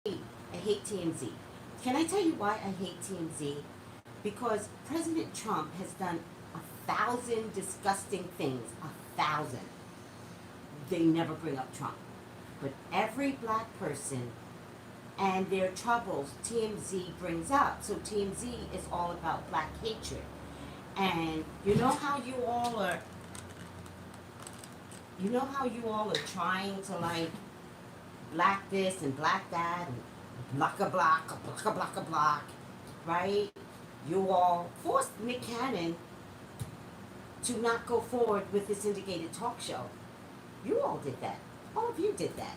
I hate TMZ. Can I tell you why I hate TMZ? Because President Trump has done 1,000 disgusting things. 1,000. They never bring up Trump. But every black person and their troubles TMZ brings up. So TMZ is all about black hatred. And you know how you all are trying to like black this and black that and block a block, right? You all forced Nick Cannon to not go forward with the syndicated talk show. You all did that. All of you did that.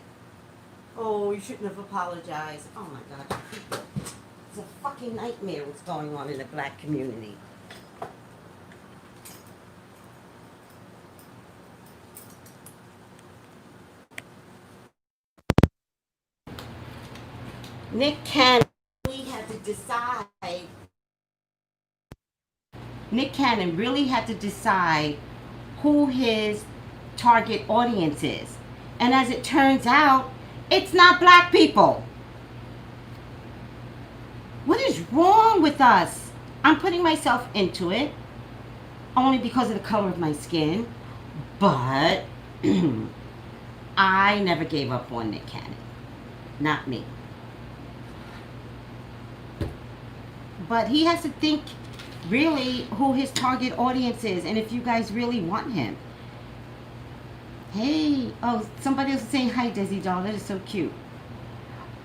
Oh, you shouldn't have apologized. Oh my God, people. It's a fucking nightmare what's going on in the black community. Nick Cannon really had to decide. Nick Cannon really had to decide who his target audience is. And as it turns out, it's not black people. What is wrong with us? I'm putting myself into it only because of the color of my skin, but I never gave up on Nick Cannon. Not me. But he has to think really who his target audience is and if you guys really want him. Hey, oh, somebody else is saying hi, Desi doll. That is so cute.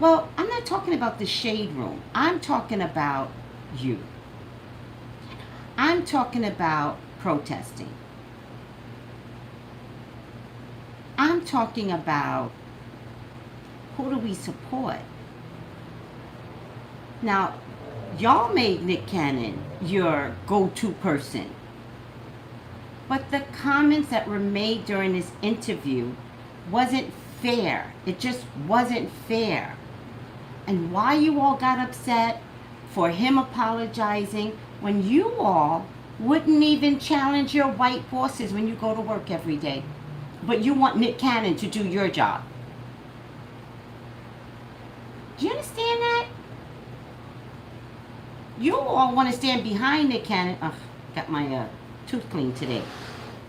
Well, I'm not talking about the shade room. I'm talking about you. I'm talking about protesting. I'm talking about who do we support. Now, y'all made Nick Cannon your go-to person. But the comments that were made during this interview wasn't fair. It just wasn't fair. And why you all got upset for him apologizing when you all wouldn't even challenge your white bosses when you go to work every day. But you want Nick Cannon to do your job. Do you understand that? You all want to stand behind Nick Cannon. Ugh, got my tooth cleaned today.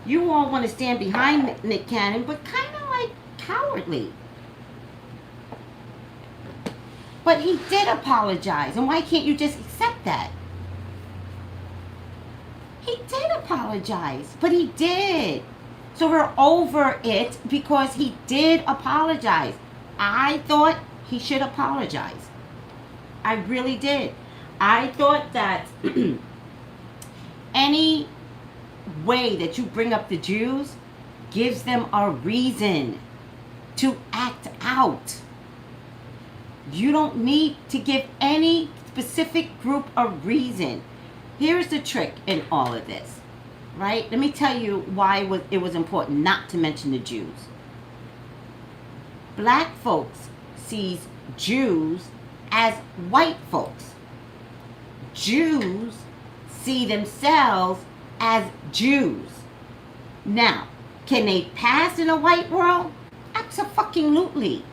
You all want to stand behind Nick Cannon, but kind of like cowardly. But he did apologize, and why can't you just accept that? He did apologize, but he did. So we're over it because he did apologize. I thought he should apologize. I really did. I thought that any way that you bring up the Jews gives them a reason to act out. You don't need to give any specific group a reason. Here's the trick in all of this, right? Let me tell you why it was important not to mention the Jews. Black folks sees Jews as white folks. Jews see themselves as Jews. Now, can they pass in a white world? Abso-fucking-lutely.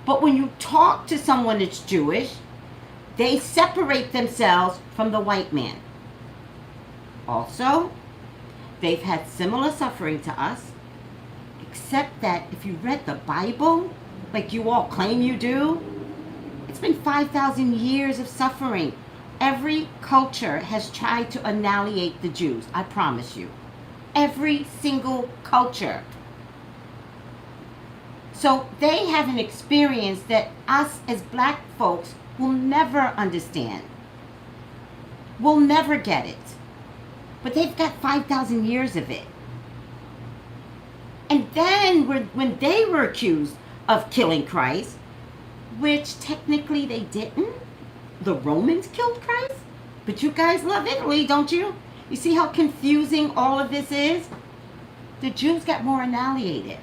But when you talk to someone that's Jewish, they separate themselves from the white man. Also, they've had similar suffering to us, except that if you read the Bible, like you all claim you do, it's been 5,000 years of suffering. Every culture has tried to annihilate the Jews, I promise you. Every single culture. So they have an experience that us as black folks will never understand. We'll never get it. But they've got 5,000 years of it. And then when they were accused of killing Christ, which technically they didn't, the Romans killed Christ. But you guys love Italy, don't you? You see how confusing all of this is? The Jews got more annihilated.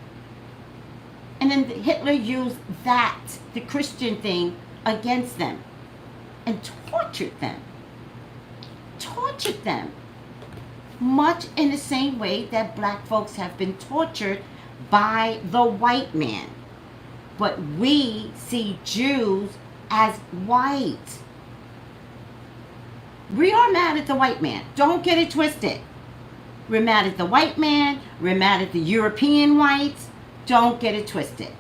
And then Hitler used that, the Christian thing, against them. And tortured them. Tortured them. Much in the same way that black folks have been tortured by the white man. But we see Jews as white. We are mad at the white man. Don't get it twisted. We're mad at the white man. We're mad at the European whites. Don't get it twisted.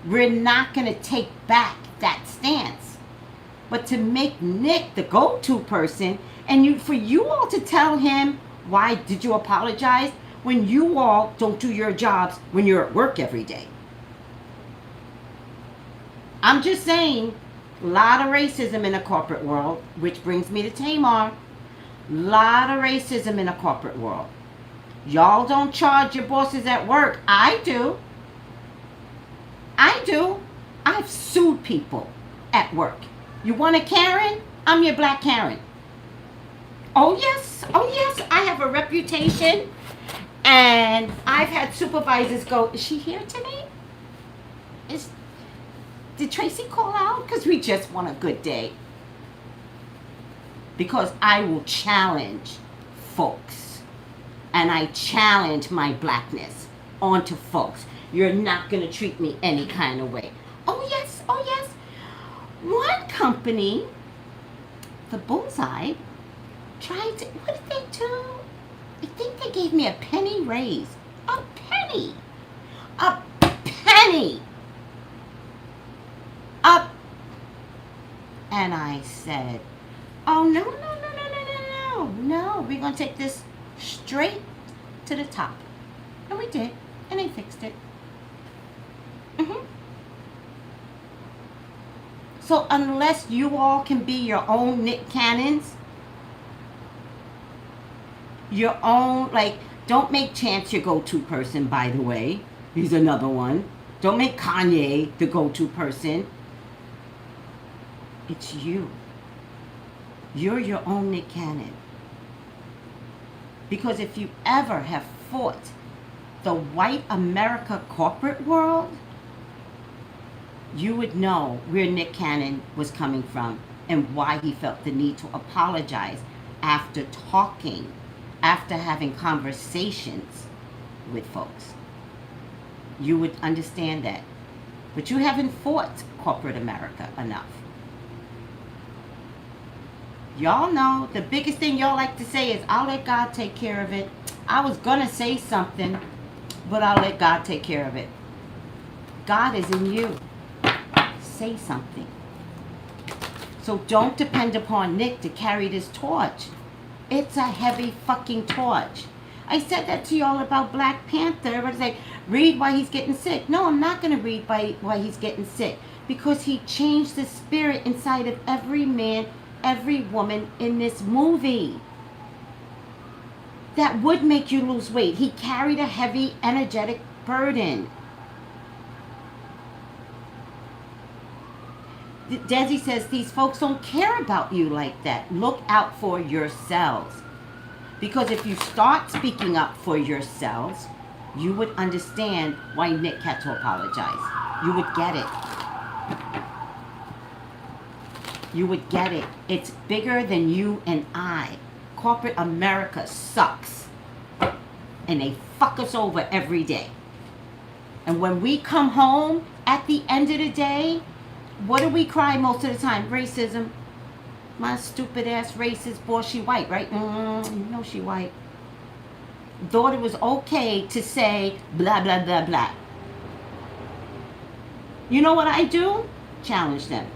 We're not going to take back that stance. But to make Nick the go-to person, and for you all to tell him, why did you apologize, when you all don't do your jobs when you're at work every day? I'm just saying, a lot of racism in the corporate world, which brings me to Tamar. A lot of racism in the corporate world. Y'all don't charge your bosses at work. I do. I do. I've sued people at work. You want a Karen? I'm your black Karen. Oh yes, I have a reputation, and I've had supervisors go, is she here today? Did Tracy call out? Because we just want a good day. Because I will challenge folks, and I challenge my blackness onto folks. You're not going to treat me any kind of way. Oh yes. One company, the Bullseye, tried to, what did they do? I think they gave me a penny raise. A penny. A penny. Up. And I said, oh, no. We're going to take this straight to the top. And we did. And they fixed it. So unless you all can be your own Nick Cannons, your own, like, don't make Chance your go-to person, by the way. He's another one. Don't make Kanye the go-to person. It's you. You're your own Nick Cannon. Because if you ever have fought the white America corporate world, you would know where Nick Cannon was coming from and why he felt the need to apologize after talking, after having conversations with folks. You would understand that. But you haven't fought corporate America enough. Y'all know the biggest thing y'all like to say is, I'll let God take care of it. I was going to say something, but I'll let God take care of it. God is in you. Say something. So don't depend upon Nick to carry this torch. It's a heavy fucking torch. I said that to y'all about Black Panther. Everybody's like, read why he's getting sick. No, I'm not going to read why he's getting sick. Because he changed the spirit inside of every man, every woman in this movie. That would make you lose weight. He carried a heavy, energetic burden. Desi says, these folks don't care about you like that. Look out for yourselves. Because if you start speaking up for yourselves, you would understand why Nick had to apologize. You would get it. You would get it. It's bigger than you and I. Corporate America sucks. And they fuck us over every day. And when we come home, at the end of the day, what do we cry most of the time? Racism. My stupid ass racist boy, she white, right? You know she white. Thought it was okay to say blah, blah, blah, blah. You know what I do? Challenge them.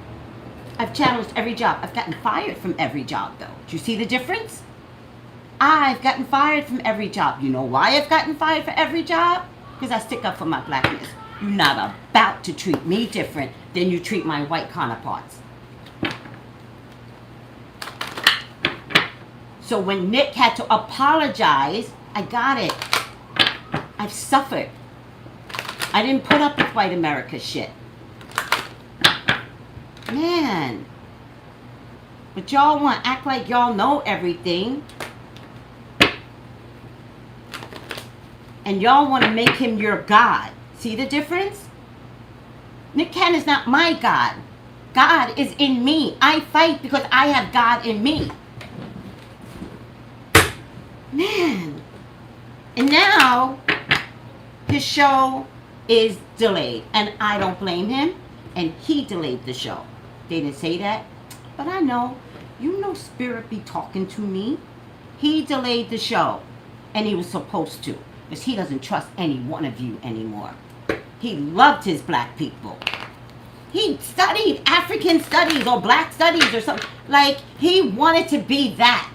I've challenged every job. I've gotten fired from every job, though. Do you see the difference? I've gotten fired from every job. You know why I've gotten fired for every job? Because I stick up for my blackness. You're not about to treat me different than you treat my white counterparts. So when Nick had to apologize, I got it. I've suffered. I didn't put up with white America shit. Man. But y'all want to act like y'all know everything. And y'all want to make him your God. See the difference? Nick Cannon's not my God. God is in me. I fight because I have God in me. Man. And now, his show, is delayed. And I don't blame him. And he delayed the show. They didn't say that. But I know. You know Spirit be talking to me. He delayed the show. And he was supposed to. Because he doesn't trust any one of you anymore. He loved his black people. He studied African studies or black studies or something. Like, he wanted to be that.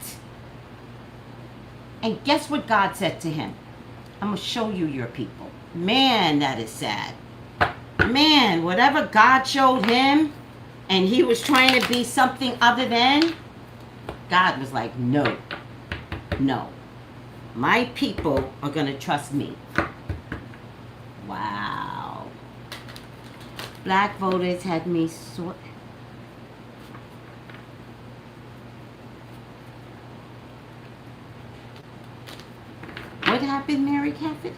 And guess what God said to him? I'm going to show you your people. Man, that is sad. Man, whatever God showed him, and he was trying to be something other than, God was like, no. No. My people are going to trust me. Wow. Black voters had me so... What happened, Mary Caffrey?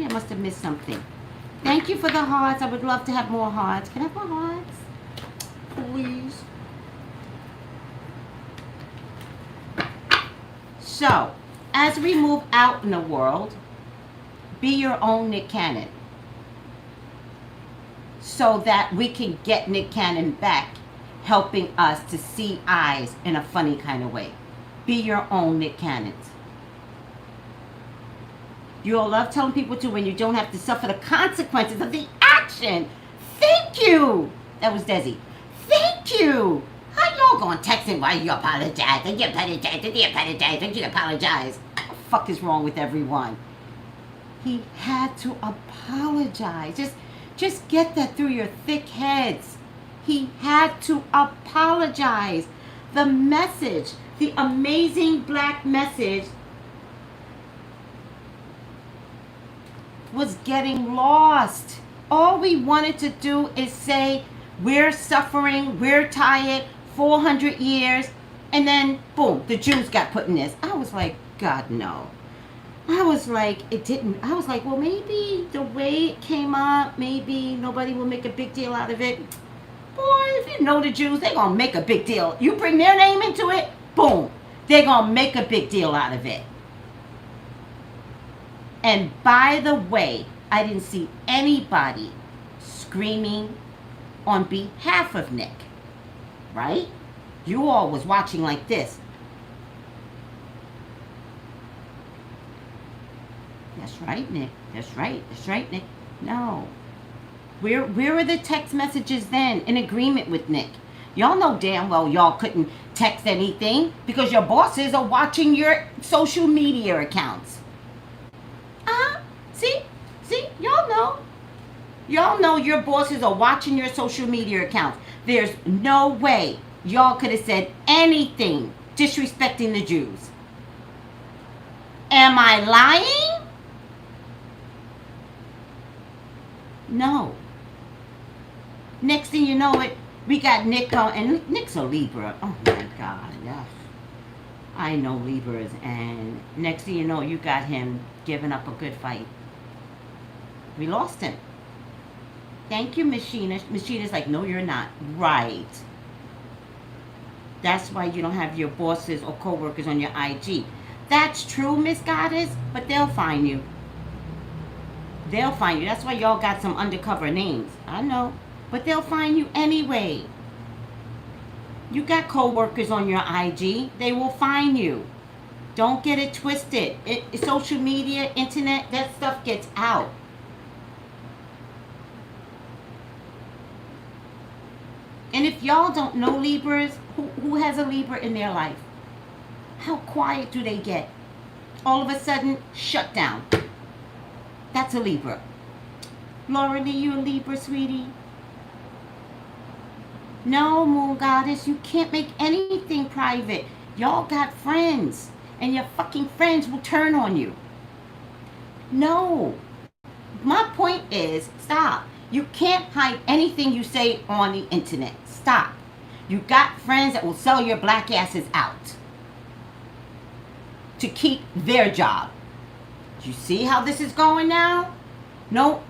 I must have missed something. Thank you for the hearts. I would love to have more hearts. Can I have more hearts? Please. So, as we move out in the world, be your own Nick Cannon. So that we can get Nick Cannon back, helping us to see eyes in a funny kind of way. Be your own Nick Cannons. You'll love telling people to when you don't have to suffer the consequences of the action. Thank you. That was Desi. Thank you. How y'all gonna text him? Why you apologize? And you apologize. And you apologize. And you apologize. What the fuck is wrong with everyone? He had to apologize. Just get that through your thick heads. He had to apologize. The message, the amazing black message, was getting lost. All we wanted to do is say, we're suffering, we're tired, 400 years, and then, boom, the Jews got put in this. I was like, God, no. I was like, it didn't. I was like, well, maybe the way it came up, maybe nobody will make a big deal out of it. Boy, if you know the Jews, they're going to make a big deal. You bring their name into it, boom, they're going to make a big deal out of it. And by the way, I didn't see anybody screaming on behalf of Nick, right? You all was watching like this. That's right, Nick. That's right. That's right, Nick. No. Where are the text messages then in agreement with Nick? Y'all know damn well y'all couldn't text anything because your bosses are watching your social media accounts. See, y'all know. Y'all know your bosses are watching your social media accounts. There's no way y'all could have said anything disrespecting the Jews. Am I lying? No. Next thing you know it, we got Nick on, and Nick's a Libra. Oh my God. Yeah. I know Libras, and next thing you know, you got him giving up a good fight. We lost him. Thank you, Machina. Machina's like, no, you're not. Right. That's why you don't have your bosses or co-workers on your IG. That's true, Miss Goddess, but they'll find you. They'll find you. That's why y'all got some undercover names. I know. But they'll find you anyway. You got co-workers on your IG. They will find you. Don't get it twisted. Social media, internet, that stuff gets out. And if y'all don't know Libras, who has a Libra in their life? How quiet do they get? All of a sudden, shut down. That's a Libra. Laura Lee, you a Libra, sweetie? No, Moon Goddess, you can't make anything private. Y'all got friends, and your fucking friends will turn on you. No. My point is, stop. You can't hide anything you say on the internet. Stop. You got friends that will sell your black asses out to keep their job. Do you see how this is going now? No.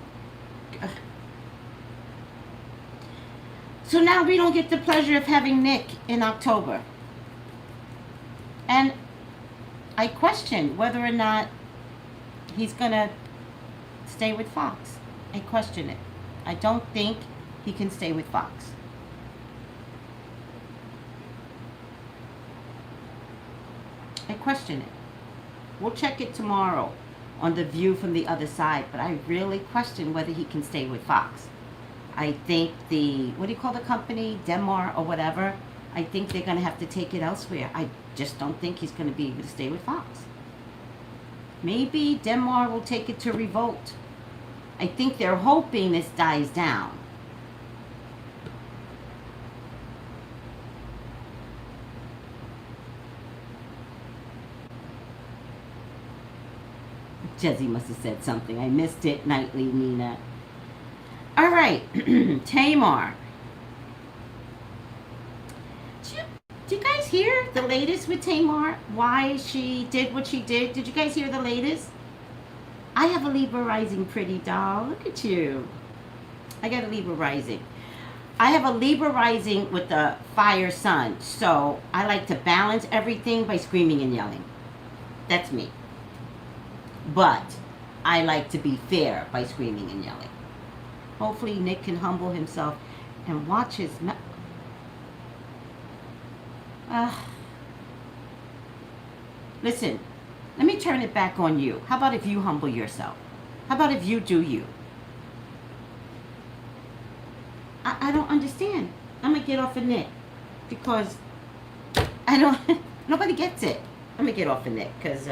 So now we don't get the pleasure of having Nick in October. And I question whether or not he's going to stay with Fox. I question it. I don't think he can stay with Fox. I question it. We'll check it tomorrow on The View from the Other Side, but I really question whether he can stay with Fox. I think what do you call the company? Tamar or whatever. I think they're going to have to take it elsewhere. I just don't think he's going to be able to stay with Fox. Maybe Tamar will take it to Revolt. I think they're hoping this dies down. Jezzy must have said something. I missed it, Nightly Nina. All right, Tamar. Did you guys hear the latest with Tamar? Why she did what she did? Did you guys hear the latest? I have a Libra rising, pretty doll. Look at you. I got a Libra rising. I have a Libra rising with the fire sun. So I like to balance everything by screaming and yelling. That's me. But I like to be fair by screaming and yelling. Hopefully Nick can humble himself and watch his... Listen, let me turn it back on you. How about if you humble yourself? How about if you do you? I don't understand. I'm going to get off of Nick because I don't... Nobody gets it. I'm going to get off of Nick because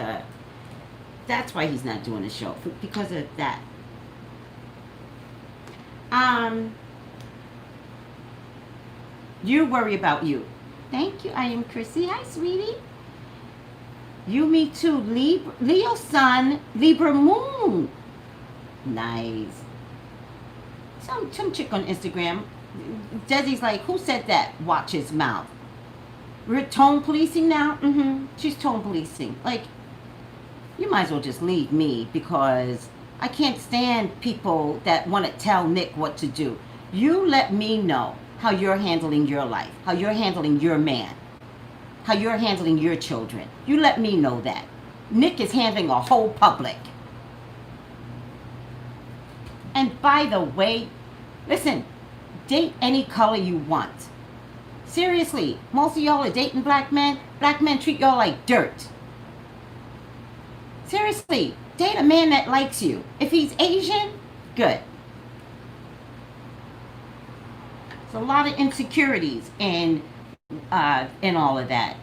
that's why he's not doing the show. Because of that. You worry about you. Thank you. I am Chrissy. Hi, sweetie. You, me too. Leo sun, Libra moon. Nice. Some chick on Instagram. Desi's like, who said that? Watch his mouth. We're tone policing now? She's tone policing. Like, you might as well just leave me because I can't stand people that want to tell Nick what to do. You let me know how you're handling your life, how you're handling your man, how you're handling your children. You let me know that. Nick is handling a whole public. And by the way, listen, date any color you want. Seriously, most of y'all are dating black men. Black men treat y'all like dirt. Seriously, date a man that likes you. If he's Asian, good. There's a lot of insecurities in all of that.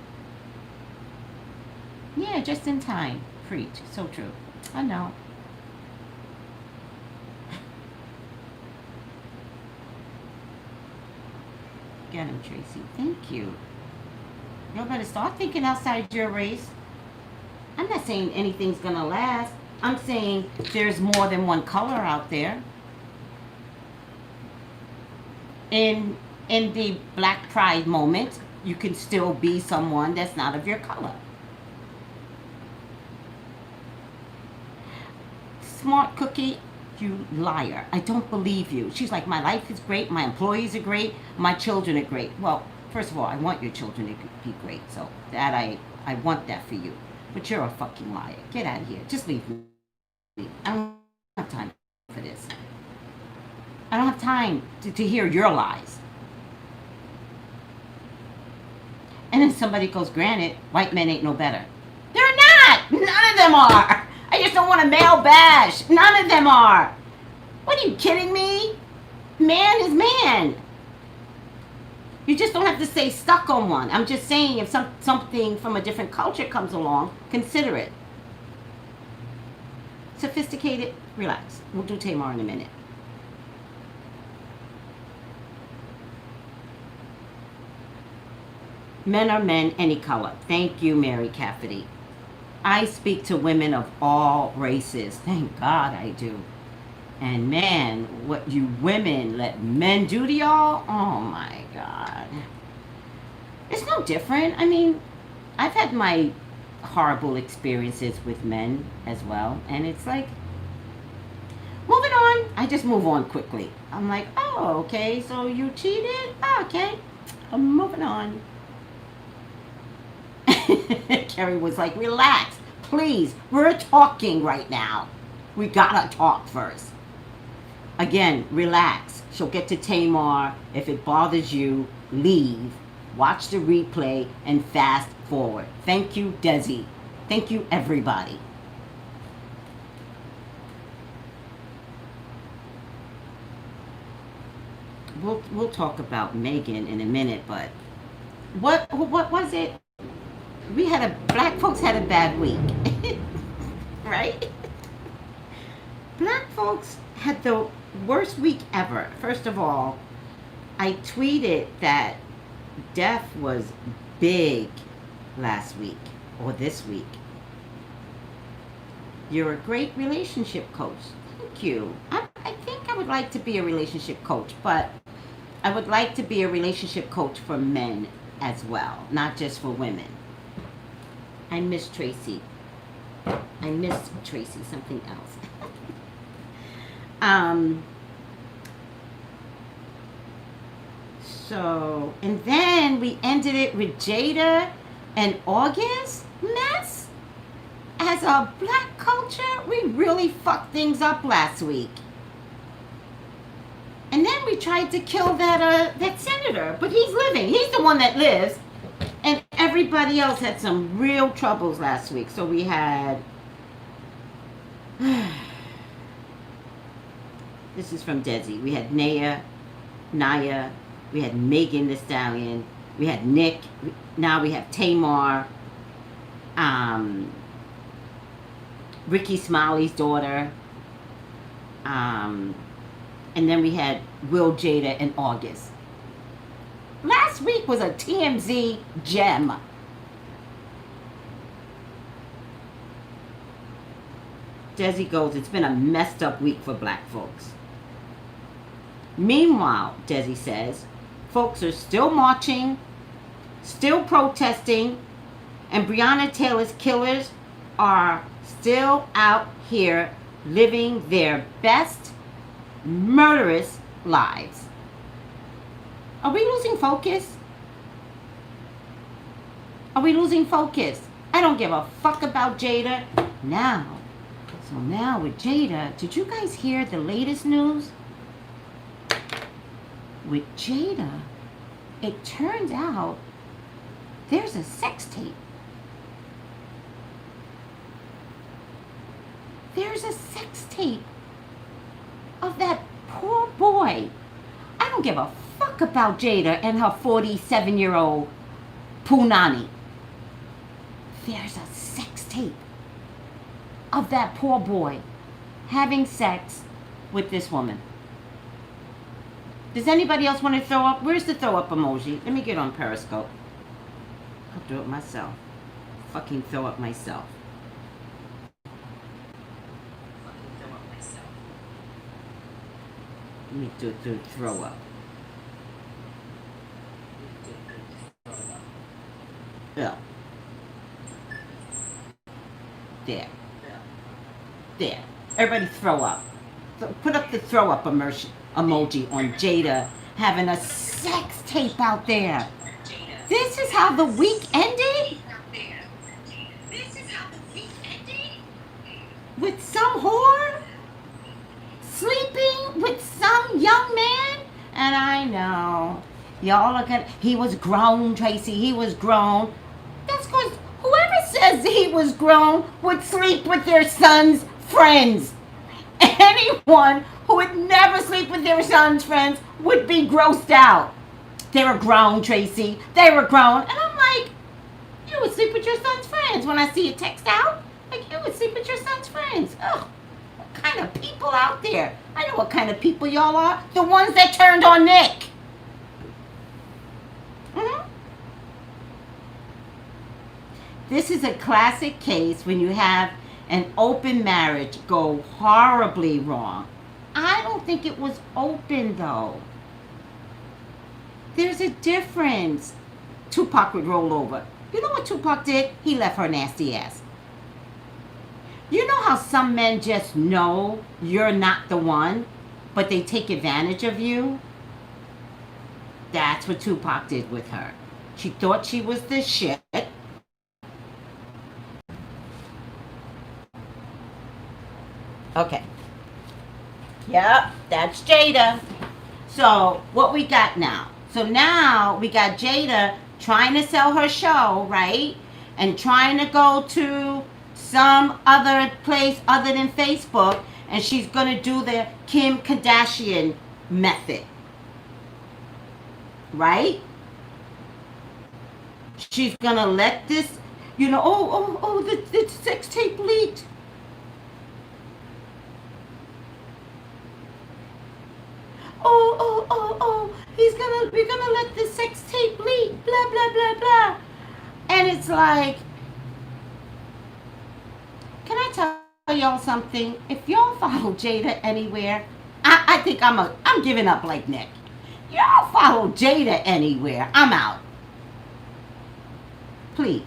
Yeah, just in time. Preach. So true. I know. Get him, Tracy. Thank you. You better start thinking outside your race. I'm not saying anything's gonna last. I'm saying there's more than one color out there. In the Black Pride moment, you can still be someone that's not of your color. Smart cookie, you liar. I don't believe you. She's like, my life is great, my employees are great, my children are great. Well, first of all, I want your children to be great, so that I want that for you. But you're a fucking liar. Get out of here. Just leave me. I don't have time for this. I don't have time to hear your lies. And then somebody goes, granted, white men ain't no better. They're not! None of them are! I just don't want to male bash. None of them are. What are you kidding me? Man is man. You just don't have to say stuck on one. I'm just saying if something from a different culture comes along, consider it. Sophisticated, relax. We'll do Tamar in a minute. Men are men, any color. Thank you, Mary Cafferty. I speak to women of all races. Thank God I do. And man, what you women let men do to y'all, oh my God. It's no different. I mean, I've had my horrible experiences with men as well. And it's like, moving on. I just move on quickly. I'm like, oh, okay, so you cheated? Oh, okay, I'm moving on. Kerry was like, relax, please. We're talking right now. We gotta talk first. Again, relax. She'll get to Tamar. If it bothers you, leave. Watch the replay and fast forward. Thank you, Desi. Thank you, everybody. We'll talk about Megan in a minute, but what was it? Black folks had a bad week, right? Black folks had the worst week ever. First of all, I tweeted that death was big last week or this week. You're a great relationship coach. Thank you. I think I would like to be a relationship coach, but I would like to be a relationship coach for men as well, not just for women. I miss Tracy. I miss Tracy, something else. So, and then we ended it with Jada and August mess. As a black culture, we really fucked things up last week. And then we tried to kill that senator, but he's living. He's the one that lives. And everybody else had some real troubles last week. So we had... This is from Desi. We had Naya. We had Megan Thee Stallion. We had Nick. Now we have Tamar. Ricky Smiley's daughter. And then we had Will, Jada, and August. Last week was a TMZ gem. Desi goes, it's been a messed up week for black folks. Meanwhile, Desi says, folks are still marching, still protesting, and Breonna Taylor's killers are still out here living their best murderous lives. Are we losing focus? Are we losing focus? I don't give a fuck about Jada now. So now with Jada, did you guys hear the latest news? With Jada, it turns out there's a sex tape. There's a sex tape of that poor boy. I don't give a fuck about Jada and her 47-year-old Punani. There's a sex tape of that poor boy having sex with this woman. Does anybody else want to throw up? Where's the throw up emoji? Let me get on Periscope. I'll do it myself. Fucking throw up myself. Let me do throw up. Yeah. There. There. Everybody throw up. Put up the throw up emoji on Jada having a sex tape out there. This is how the week ended? With some whore? Sleeping with some young man? And I know. Y'all look at, he was grown, Tracy. He was grown. That's because whoever says he was grown would sleep with their son's friends. Anyone who would never sleep with their son's friends would be grossed out. They were grown, Tracy. They were grown. And I'm like, you would sleep with your son's friends. When I see a text out, like, you would sleep with your son's friends. Ugh, what kind of people out there? I know what kind of people y'all are. The ones that turned on Nick. Mm-hmm. This is a classic case when you have an open marriage go horribly wrong. I don't think it was open, though. There's a difference. Tupac would roll over. You know what Tupac did? He left her nasty ass. You know how some men just know you're not the one, but they take advantage of you? That's what Tupac did with her. She thought she was the shit. Okay. Yep, that's Jada. So what we got now? So now we got Jada trying to sell her show, right? And trying to go to some other place other than Facebook, and she's gonna do the Kim Kardashian method, right? She's gonna let this, the sex tape leaked. We're gonna let the sex tape leak, blah, blah, blah, blah. And it's like, can I tell y'all something? If y'all follow Jada anywhere, I think I'm giving up like Nick. Y'all follow Jada anywhere, I'm out. Please.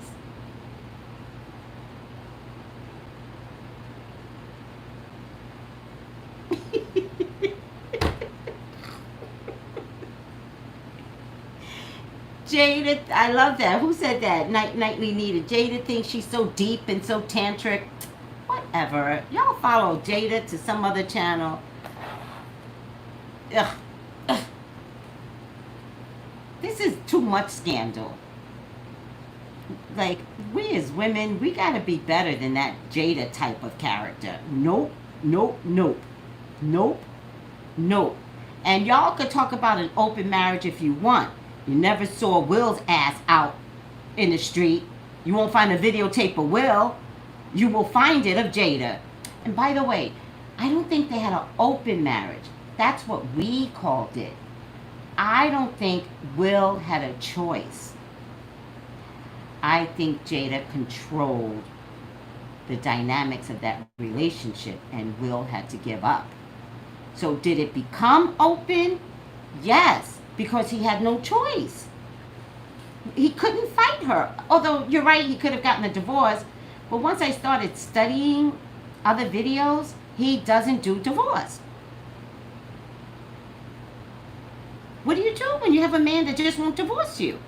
Jada, I love that. Who said that? Nightly needed. Jada thinks she's so deep and so tantric. Whatever. Y'all follow Jada to some other channel. Ugh. Ugh. This is too much scandal. Like, we as women, we gotta be better than that Jada type of character. Nope, nope, nope. Nope, nope. And y'all could talk about an open marriage if you want. You never saw Will's ass out in the street. You won't find a videotape of Will. You will find it of Jada. And by the way, I don't think they had an open marriage. That's what we called it. I don't think Will had a choice. I think Jada controlled the dynamics of that relationship, and Will had to give up. So did it become open? Yes, because he had no choice. He couldn't fight her. Although you're right, he could have gotten a divorce. But once I started studying other videos, he doesn't do divorce. What do you do when you have a man that just won't divorce you?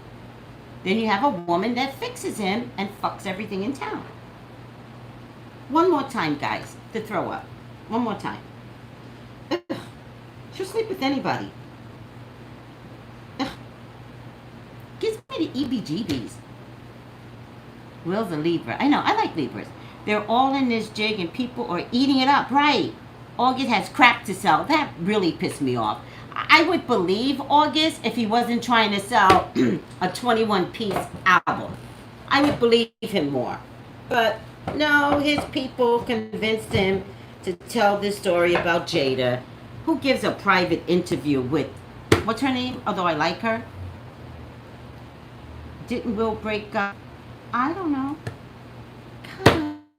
Then you have a woman that fixes him and fucks everything in town. One more time, guys, to throw up. One more time. Ugh. She'll sleep with anybody. Ugh. Gives me the EBGBs. Will's a Libra. I know, I like Libras. They're all in this jig and people are eating it up, right? August has crap to sell. That really pissed me off. I would believe August if he wasn't trying to sell a 21-piece album. I would believe him more. But no, his people convinced him to tell this story about Jada, who gives a private interview with, what's her name? Although I like her. Didn't Will break up? I don't know.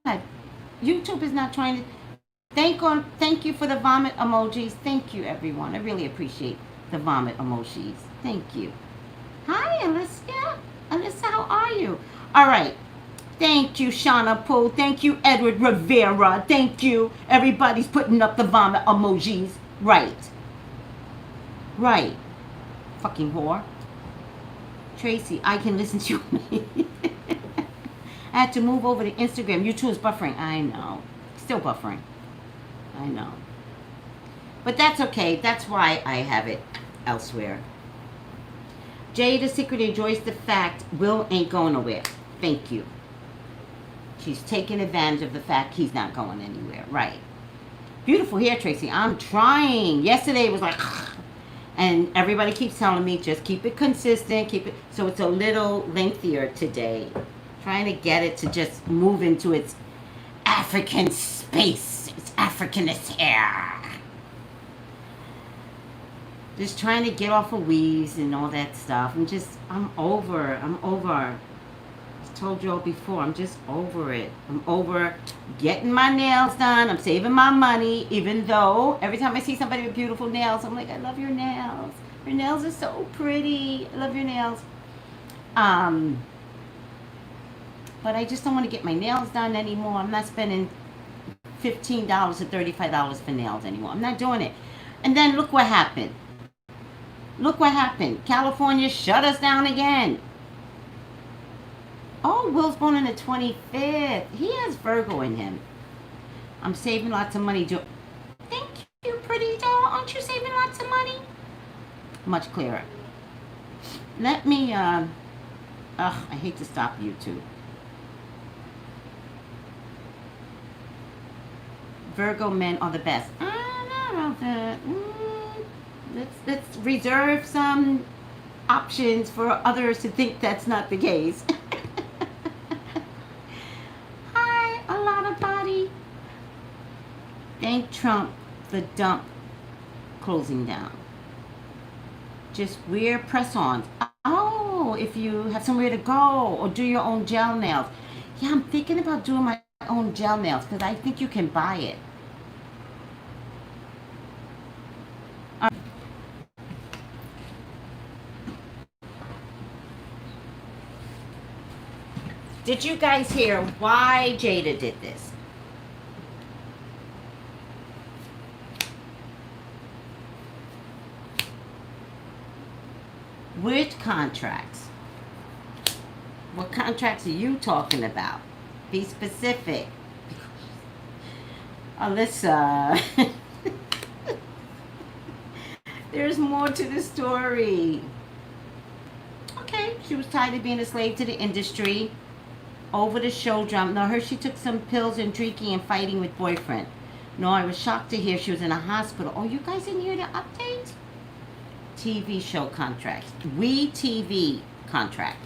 God. YouTube is not trying to... Thank you for the vomit emojis. Thank you, everyone. I really appreciate the vomit emojis. Thank you. Hi, Alicia. Alyssa, how are you? All right. Thank you, Shauna Poole. Thank you, Edward Rivera. Thank you. Everybody's putting up the vomit emojis. Right. Right. Fucking whore. Tracy, I can listen to you. I had to move over to Instagram. YouTube is buffering. I know. Still buffering. I know. But that's okay. That's why I have it elsewhere. Jada secretly enjoys the fact Will ain't going nowhere. Thank you. She's taking advantage of the fact he's not going anywhere. Right. Beautiful hair, Tracy. I'm trying. Yesterday it was like... And everybody keeps telling me, just keep it consistent. Keep it... So it's a little lengthier today. Trying to get it to just move into its African space. Africanist hair. Just trying to get off of weaves and all that stuff. I'm over. I told you all before, I'm just over it. I'm over getting my nails done. I'm saving my money, even though every time I see somebody with beautiful nails, I'm like, I love your nails. Your nails are so pretty. I love your nails. But I just don't want to get my nails done anymore. I'm not spending $15 to $35 for nails anymore. I'm not doing it. And then look what happened. Look what happened. California shut us down again. Oh, Will's born on the 25th. He has Virgo in him. I'm saving lots of money. Thank you, pretty much clearer. Let me, I hate to stop YouTube. Virgo men are the best. I don't know. Let's reserve some options for others to think that's not the case. Hi, a lot of body. Thank Trump for dump closing down. Just wear press-ons. Oh, if you have somewhere to go or do your own gel nails. Yeah, I'm thinking about doing my own gel nails because I think you can buy it. Did you guys hear why Jada did this? Which contracts? What contracts are you talking about? Be specific. Alyssa. There's more to the story. Okay, she was tired of being a slave to the industry. Over the show drama. No, I heard she took some pills and drinking and fighting with boyfriend. No, I was shocked to hear she was in a hospital. Oh, you guys didn't hear the update? TV show contract. We TV contract.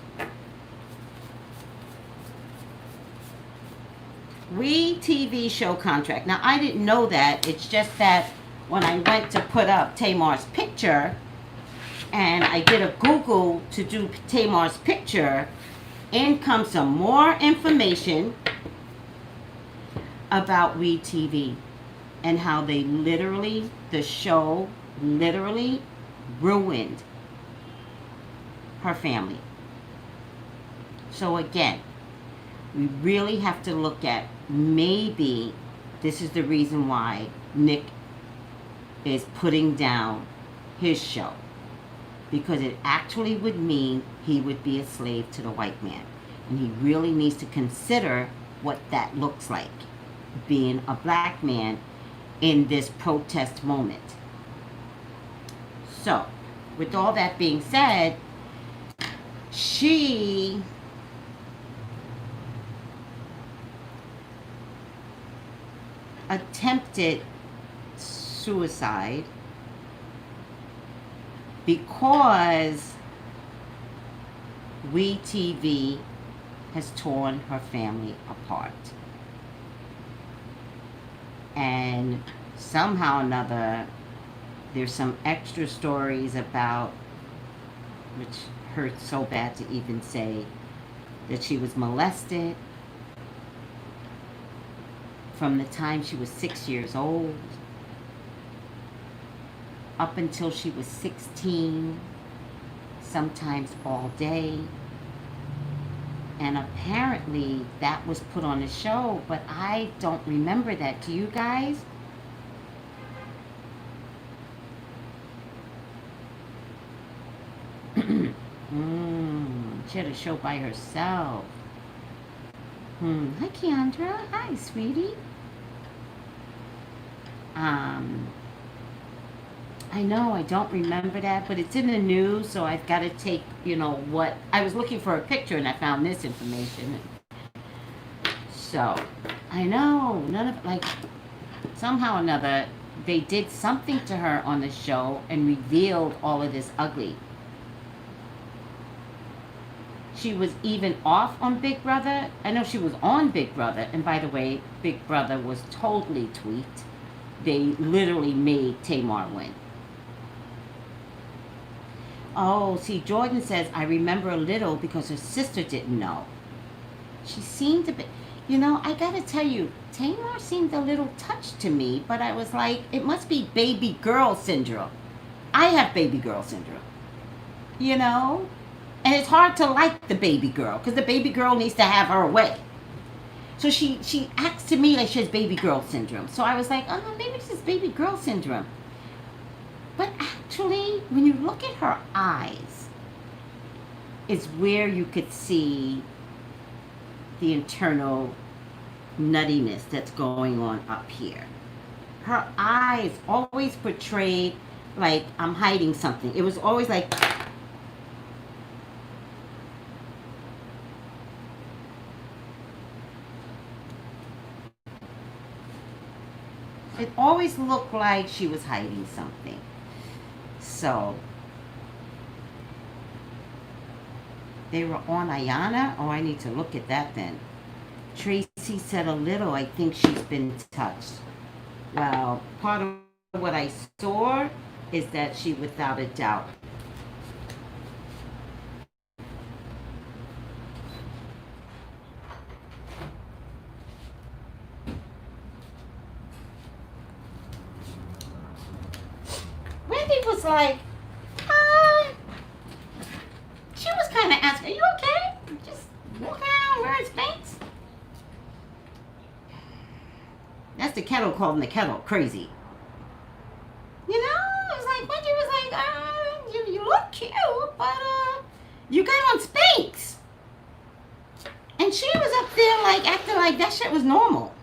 We TV show contract. Now, I didn't know that. It's just that when I went to put up Tamar's picture, and I did a Google to do Tamar's picture, in comes some more information about We TV and how they literally, the show literally ruined her family. So again, we really have to look at maybe this is the reason why Nick is putting down his show. Because it actually would mean he would be a slave to the white man. And he really needs to consider what that looks like, being a black man in this protest moment. So, with all that being said, she attempted suicide because We TV has torn her family apart. And somehow or another, there's some extra stories about, which hurts so bad to even say, that she was molested from the time she was 6 years old up until she was 16, sometimes all day. And apparently that was put on the show, but I don't remember that. Do you guys? She had a show by herself. Hi, Keandra. Hi, sweetie. I know, I don't remember that, but it's in the news, so I've got to take, what... I was looking for a picture, and I found this information. So, I know, none of... somehow or another, they did something to her on the show and revealed all of this ugly. She was even off on Big Brother. I know she was on Big Brother, and by the way, Big Brother was totally tweaked. They literally made Tamar win. Oh, see, Jordan says, I remember a little because her sister didn't know. She seemed a bit, I gotta tell you, Tamar seemed a little touched to me, but I was like, it must be baby girl syndrome. I have baby girl syndrome, And it's hard to like the baby girl, because the baby girl needs to have her way. So she acts to me like she has baby girl syndrome. So I was like, oh, maybe this is baby girl syndrome. But actually, when you look at her eyes, it's where you could see the internal nuttiness that's going on up here. Her eyes always portrayed like I'm hiding something. It was always like, it always looked like she was hiding something. So they were on Ayana. Oh, I need to look at that then. Tracey said a little. I think she's been touched. Well, part of what I saw is that she, without a doubt. Wendy was like, she was kind of asking, are you okay? Just walking around wearing Spanx? That's the kettle calling the kettle crazy. You know, it was like, Wendy was like, you look cute, but you got on Spanx. And she was up there like acting like that shit was normal.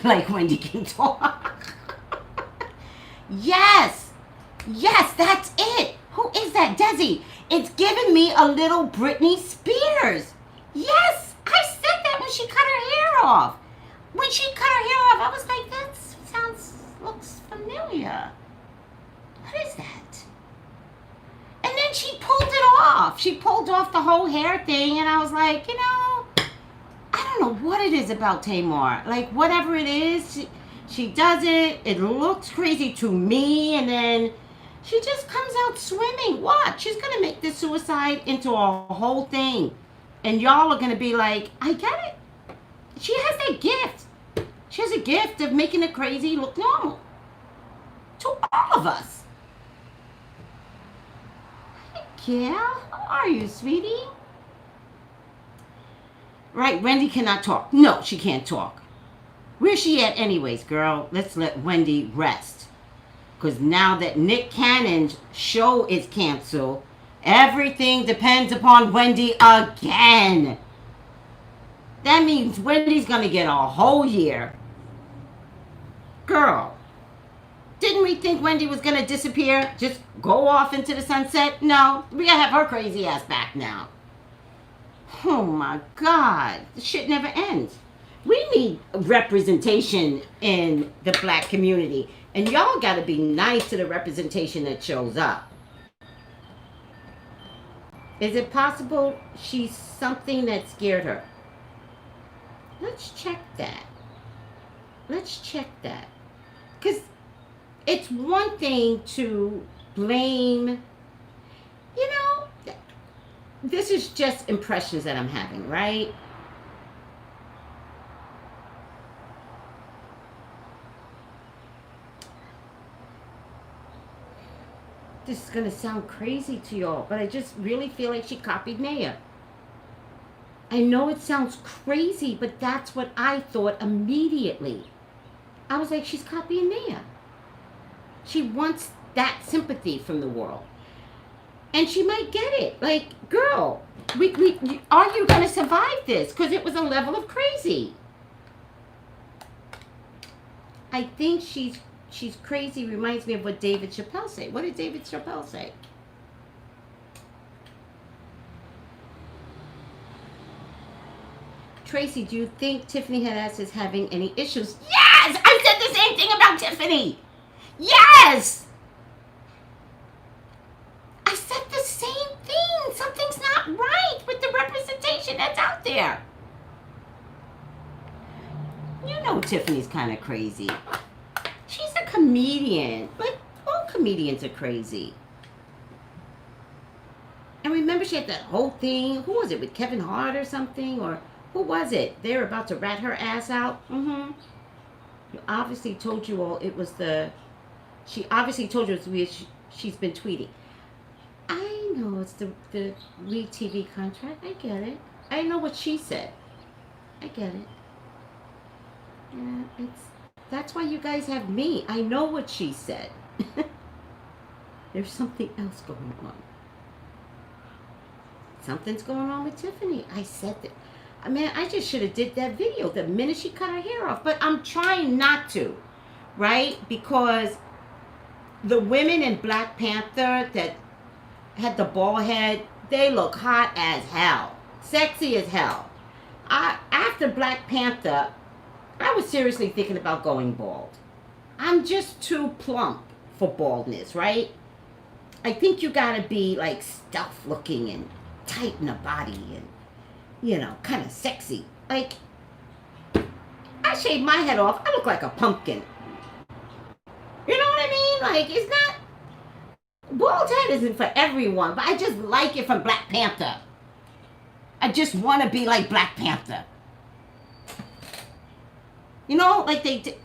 Like Wendy can talk. Yes, that's it. Who is that? Desi. It's giving me a little Britney Spears. Yes, I said that when she cut her hair off. When she cut her hair off, I was like, looks familiar. What is that? And then she pulled it off. She pulled off the whole hair thing, and I was like, I don't know what it is about Tamar. Like, whatever it is, she does it. It looks crazy to me, and then she just comes out swimming. What? She's going to make this suicide into a whole thing. And y'all are going to be like, I get it. She has that gift. She has a gift of making the crazy look normal. To all of us. Hey, Gail, how are you, sweetie? Right, Wendy cannot talk. No, she can't talk. Where's she at anyways, girl? Let's let Wendy rest. Because now that Nick Cannon's show is canceled, everything depends upon Wendy again. That means Wendy's going to get a whole year. Girl, didn't we think Wendy was going to disappear? Just go off into the sunset? No, we got to have her crazy ass back now. Oh my God. This shit never ends. We need representation in the black community. And y'all got to be nice to the representation that shows up. Is it possible she's something that scared her? Let's check that. Because it's one thing to blame, this is just impressions that I'm having, right? This is going to sound crazy to y'all, but I just really feel like she copied Naya. I know it sounds crazy, but that's what I thought immediately. I was like, she's copying Naya. She wants that sympathy from the world. And she might get it. Like, girl, are you going to survive this? Because it was a level of crazy. I think she's crazy reminds me of what David Chappelle said. What did David Chappelle say? Tracy, do you think Tiffany Haddish is having any issues? Yes! I said the same thing about Tiffany! Yes! I said the same thing. Something's not right with the representation that's out there. You know Tiffany's kind of crazy. She's a comedian. Like, all comedians are crazy. And remember she had that whole thing, who was it, with Kevin Hart or something? Or who was it? They were about to rat her ass out. Mm-hmm. You obviously told you all it was she obviously told you it's weird. She's been tweeting. I know it's the lead TV contract. I get it. I know what she said. I get it. Yeah, that's why you guys have me. I know what she said. There's something else going on. Something's going on with Tiffany. I said that. I mean, I just should have did that video the minute she cut her hair off. But I'm trying not to, right? Because The women in Black Panther that had the bald head, they look hot as hell, sexy as hell. After Black Panther, I was seriously thinking about going bald. I'm just too plump for baldness, right? I think you gotta be like stealth looking and tight in the body and, kind of sexy. Like, I shave my head off, I look like a pumpkin. You know what I mean? Like, it's not. Bald head isn't for everyone, but I just like it from Black Panther. I just want to be like Black Panther. Like they did.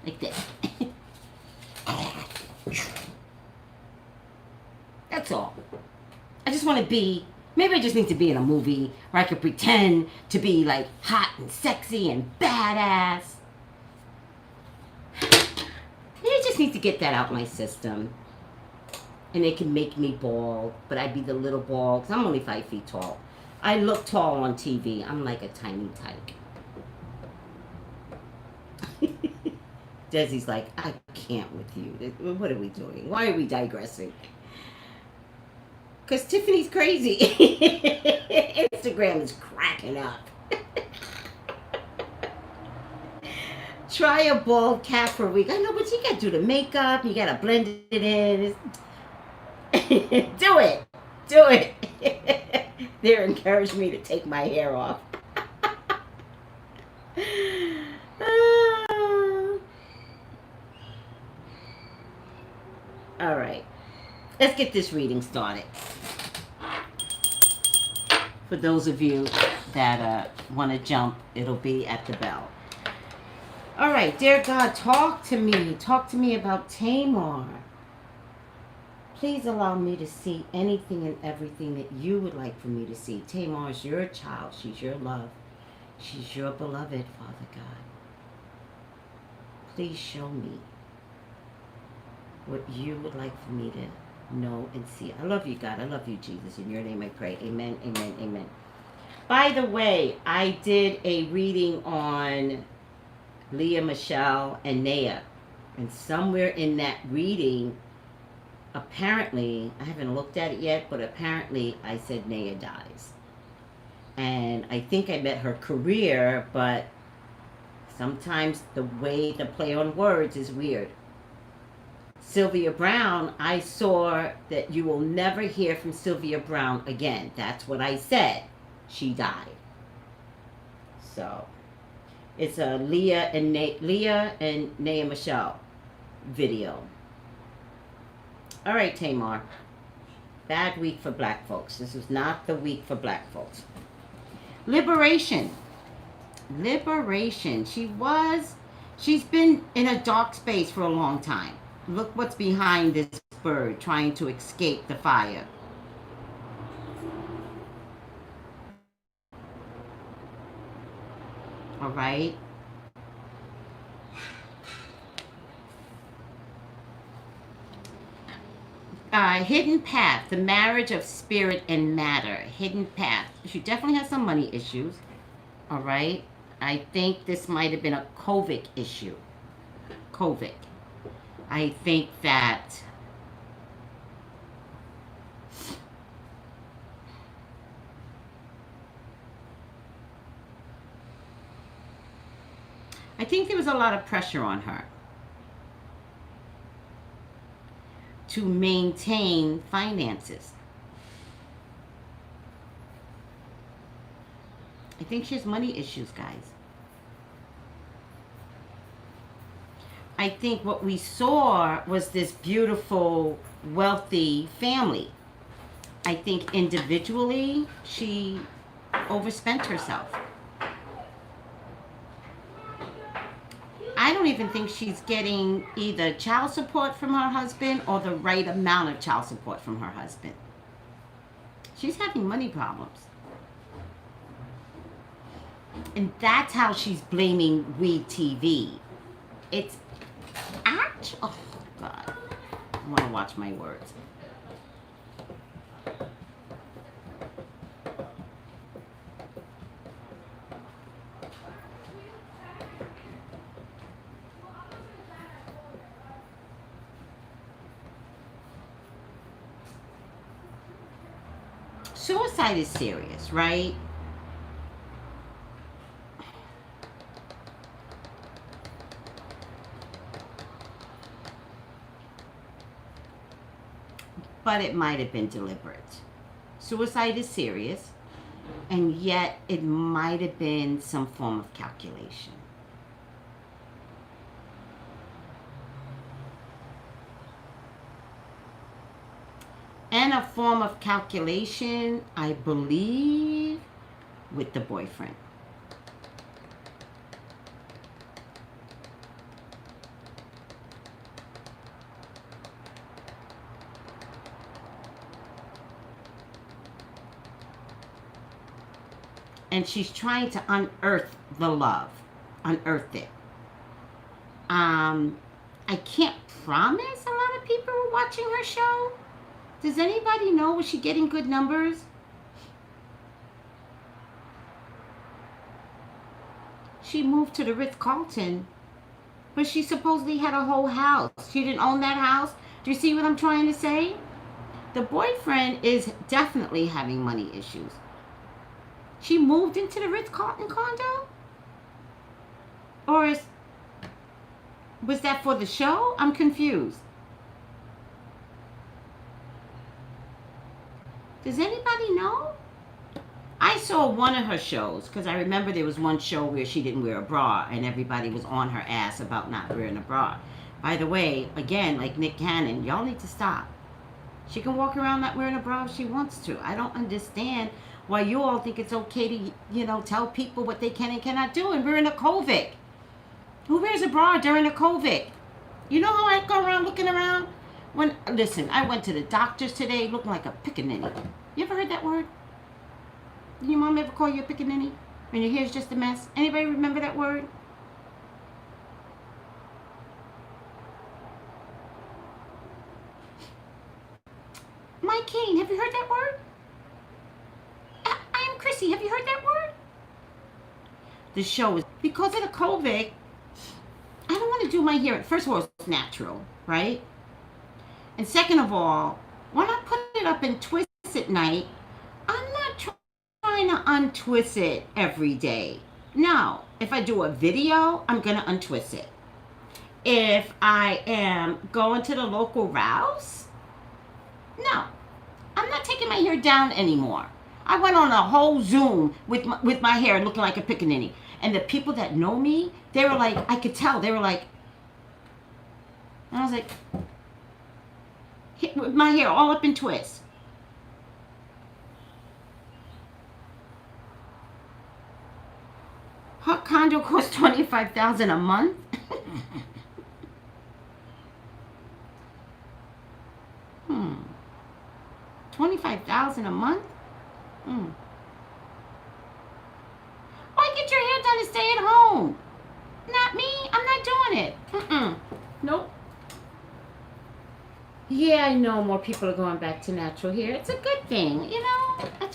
Like this. That's all. I just want to be. Maybe I just need to be in a movie where I could pretend to be like hot and sexy and badass. I just need to get that out my system. And it can make me bald, but I'd be the little bald, because I'm only 5 feet tall. I look tall on TV. I'm like a tiny tyke. Desi's like, I can't with you. What are we doing? Why are we digressing? Because Tiffany's crazy. Instagram is cracking up. Try a bald cap for a week. I know, but you gotta do the makeup. You gotta blend it in. Do it. Do it. They're encouraging me to take my hair off. All right. Let's get this reading started. For those of you that want to jump, it'll be at the bell. All right. Dear God, talk to me. Talk to me about Tamar. Please allow me to see anything and everything that you would like for me to see. Tamar is your child. She's your love. She's your beloved, Father God. Please show me what you would like for me to know and see. I love you, God. I love you, Jesus. In your name I pray. Amen, amen, amen. By the way, I did a reading on Leah, Michelle, and Naya. And somewhere in that reading, apparently, I haven't looked at it yet, but apparently I said Naya dies. And I think I meant her career, but sometimes the way the play on words is weird. Sylvia Brown, I saw that you will never hear from Sylvia Brown again. That's what I said. She died. So, it's a Leah and Naya Michelle video. All right, Tamar. Bad week for black folks. This is not the week for black folks. Liberation. Liberation. She's been in a dark space for a long time. Look what's behind this bird trying to escape the fire. All right. Hidden path, the marriage of spirit and matter. Hidden path. She definitely has some money issues. All right. I think this might have been a COVID issue. COVID. I think that there was a lot of pressure on her to maintain finances. I think she has money issues, guys. I think what we saw was this beautiful, wealthy family. I think individually, she overspent herself. I don't even think she's getting either child support from her husband or the right amount of child support from her husband. She's having money problems. And that's how she's blaming WeTV. It's actually, oh God, I want to watch my words. suicide is serious, right? But it might have been deliberate. Suicide is serious, and yet it might have been some form of calculation. And a form of calculation, I believe, with the boyfriend. And she's trying to unearth the love, unearth it. I can't promise a lot of people are watching her show. Does anybody know, was she getting good numbers? She moved to the Ritz-Carlton, but she supposedly had a whole house. She didn't own that house. Do you see what I'm trying to say? The boyfriend is definitely having money issues. She moved into the Ritz-Carlton condo? Or was that for the show? I'm confused. Does anybody know? I saw one of her shows because I remember there was one show where she didn't wear a bra and everybody was on her ass about not wearing a bra. By the way, again, like Nick Cannon, y'all need to stop. She can walk around not wearing a bra if she wants to. I don't understand why you all think it's okay to, tell people what they can and cannot do. And we're in a COVID. Who wears a bra during a COVID? You know how I go around looking around? Listen, I went to the doctors today looking like a pickaninny. You ever heard that word? Did your mom ever call you a pickaninny? When your hair's just a mess? Anybody remember that word? Mike Kane, have you heard that word? I am Chrissy, have you heard that word? The show is, because of the COVID, I don't want to do my hair. First of all, it's natural, right? And second of all, when I put it up and twist at night, I'm not trying to untwist it every day. No, if I do a video, I'm going to untwist it. If I am going to the local Rouse, no, I'm not taking my hair down anymore. I went on a whole Zoom with my hair looking like a pickaninny. And the people that know me, they were like, I could tell. They were like, and I was like, with my hair all up in twists. Her condo costs $25,000 a month. $25,000 a month? Why get your hair done and stay at home? Not me. I'm not doing it. Nope. Yeah, I know more people are going back to natural hair. It's a good thing, I'm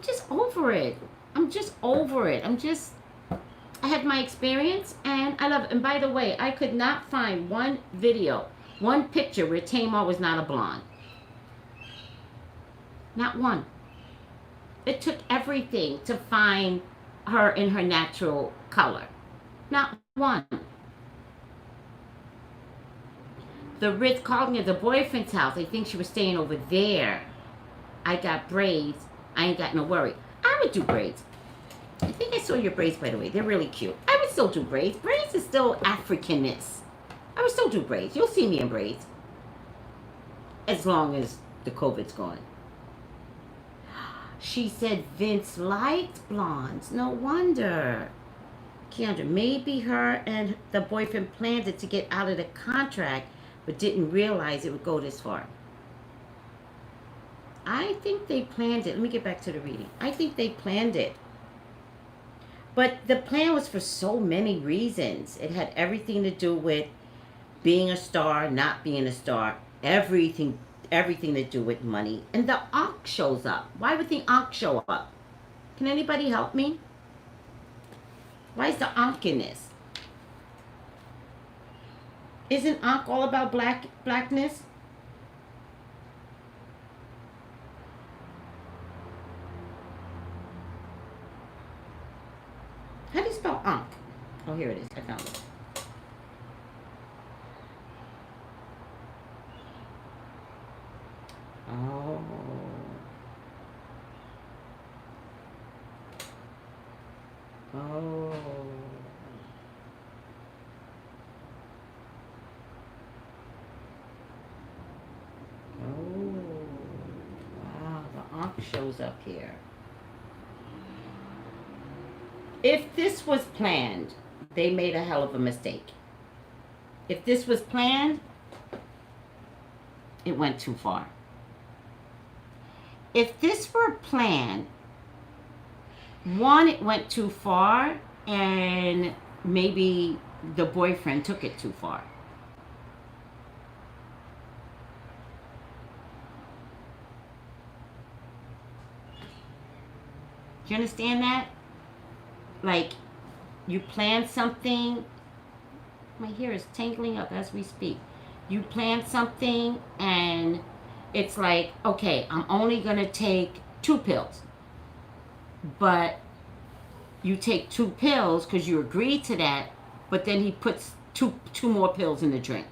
just over it. I'm just over it. I had my experience and I love it. And by the way, I could not find one video, one picture where Tamar was not a blonde. Not one. It took everything to find her in her natural color. Not one. The Ritz-Carlton at the boyfriend's house, I think she was staying over there. I got braids. I ain't got no worry. I would do braids. I think I saw your braids, by the way. They're really cute. I would still do braids. Braids is still Africanness. I would still do braids. You'll see me in braids. As long as the COVID's gone. She said Vince liked blondes. No wonder. Keandra, maybe her and the boyfriend planned it to get out of the contract, but didn't realize it would go this far. I think they planned it. Let me get back to the reading. I think they planned it. But the plan was for so many reasons. It had everything to do with being a star, not being a star, everything to do with money. And the Ankh shows up. Why would the Ankh show up? Can anybody help me? Why is the Ankh in this? Isn't Ankh all about blackness? How do you spell Ankh? Oh, here it is. I found it. Oh. Oh. Oh. Wow, the Ankh shows up here. If this was planned, they made a hell of a mistake. If this was planned, it went too far. If this were planned, one, it went too far, and maybe the boyfriend took it too far. Do you understand that? Like, you plan something. My hair is tangling up as we speak. You plan something, and it's like, okay, I'm only going to take 2 pills. But you take 2 pills because you agreed to that, but then he puts two more pills in the drink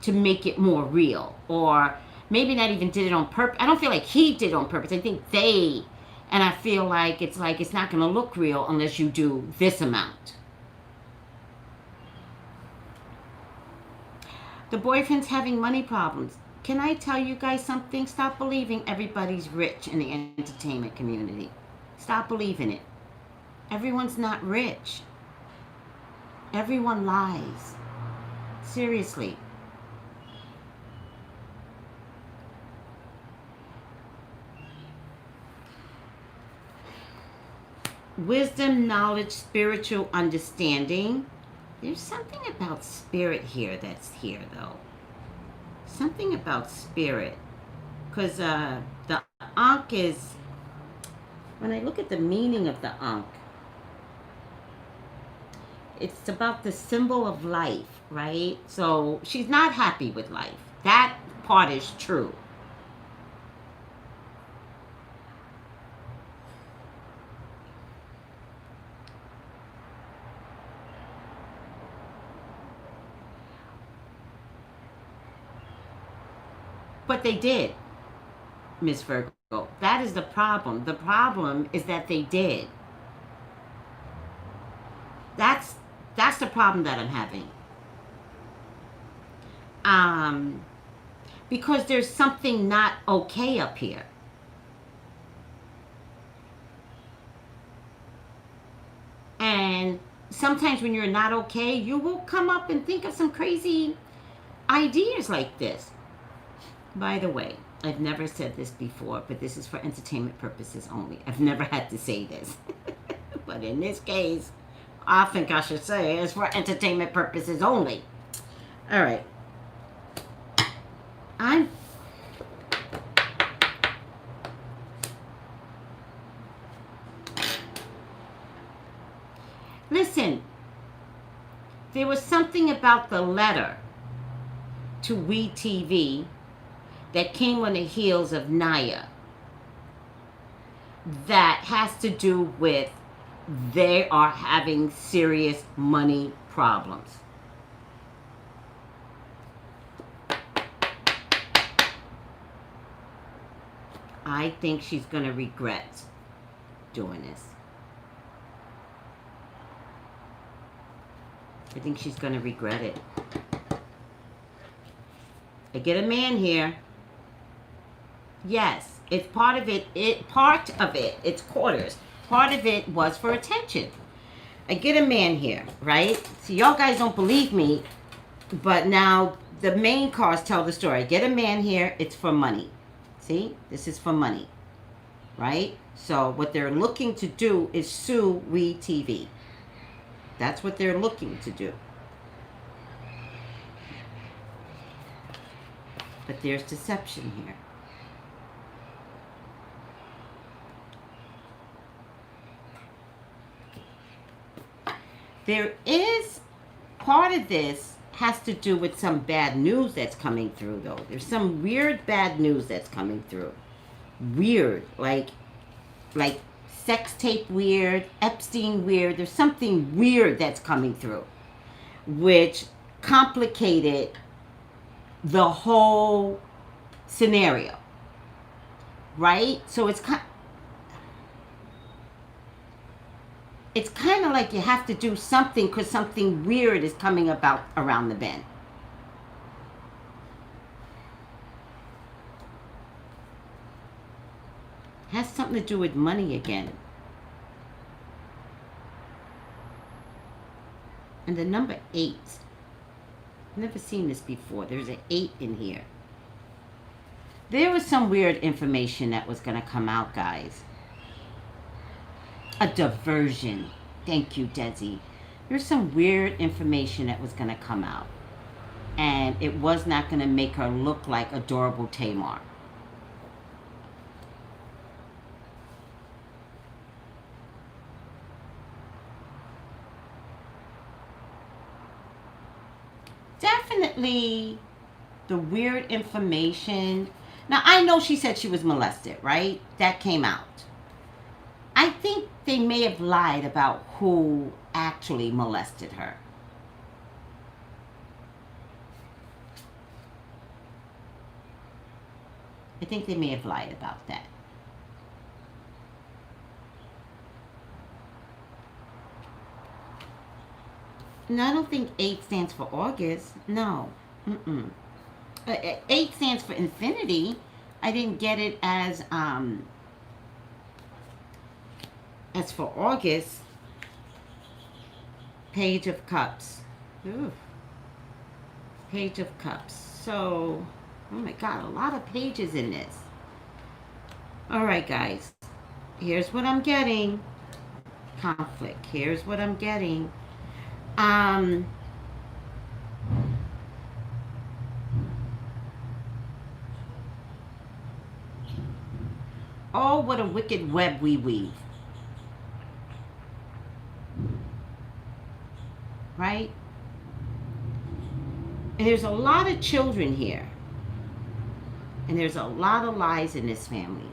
to make it more real. Or maybe not even did it on purpose. I don't feel like he did it on purpose. I think they, and I feel like it's not going to look real unless you do this amount. The boyfriend's having money problems. Can I tell you guys something? Stop believing everybody's rich in the entertainment community. Stop believing it. Everyone's not rich. Everyone lies. Seriously. Wisdom, knowledge, spiritual understanding. There's something about spirit here that's here, though. Something about spirit. Because the Ankh is... When I look at the meaning of the Ankh, it's about the symbol of life, right? So she's not happy with life. That part is true. But they did, Miss Virgo. That is the problem. The problem is that they did. That's the problem that I'm having. Because there's something not okay up here. And sometimes when you're not okay, you will come up and think of some crazy ideas like this. By the way, I've never said this before, but this is for entertainment purposes only. I've never had to say this. But in this case, I think I should say it's for entertainment purposes only. All right. Listen, there was something about the letter to WeTV that came on the heels of Naya that has to do with they are having serious money problems. I think she's going to regret doing this. I think she's going to regret it. I get a man here. Yes, it's part of it. It's quarters. Part of it was for attention. I get a man here, right? So y'all guys don't believe me, but now the main cards tell the story. I get a man here. It's for money. See, this is for money, right? So what they're looking to do is sue WeTV. That's what they're looking to do. But there's deception here. There is, part of this has to do with some bad news that's coming through, though. There's some weird bad news that's coming through. Weird, like sex tape weird, Epstein weird. There's something weird that's coming through, which complicated the whole scenario, right? So it's kind of like you have to do something because something weird is coming about around the bend. Has something to do with money again. And the number 8. I've never seen this before. There's an 8 in here. There was some weird information that was going to come out, guys. A diversion. Thank you, Desi. There's some weird information that was going to come out. And it was not going to make her look like adorable Tamar. Definitely the weird information. Now, I know she said she was molested, right? That came out. I think they may have lied about who actually molested her. I think they may have lied about that. No, I don't think 8 stands for August. No. Mm-mm. 8 stands for infinity. I didn't get it as for August. Page of Cups. Ooh. Page of Cups. So, oh my God, a lot of pages in this. All right, guys. Here's what I'm getting. Conflict. Here's what I'm getting. Oh, what a wicked web we weave. Right? And there's a lot of children here. And there's a lot of lies in this family.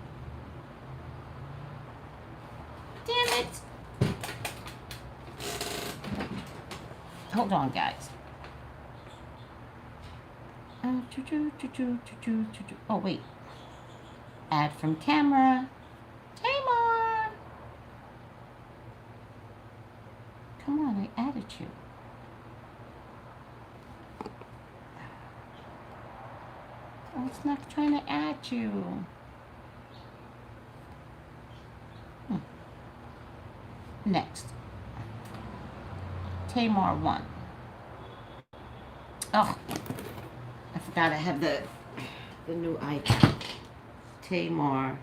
Damn it. Hold on, guys. Oh, wait. Add from camera. Tamar. Come on, I added you. Oh, it's not trying to add you. Next. Tamar 1. Oh, I forgot I have the new icon. Tamar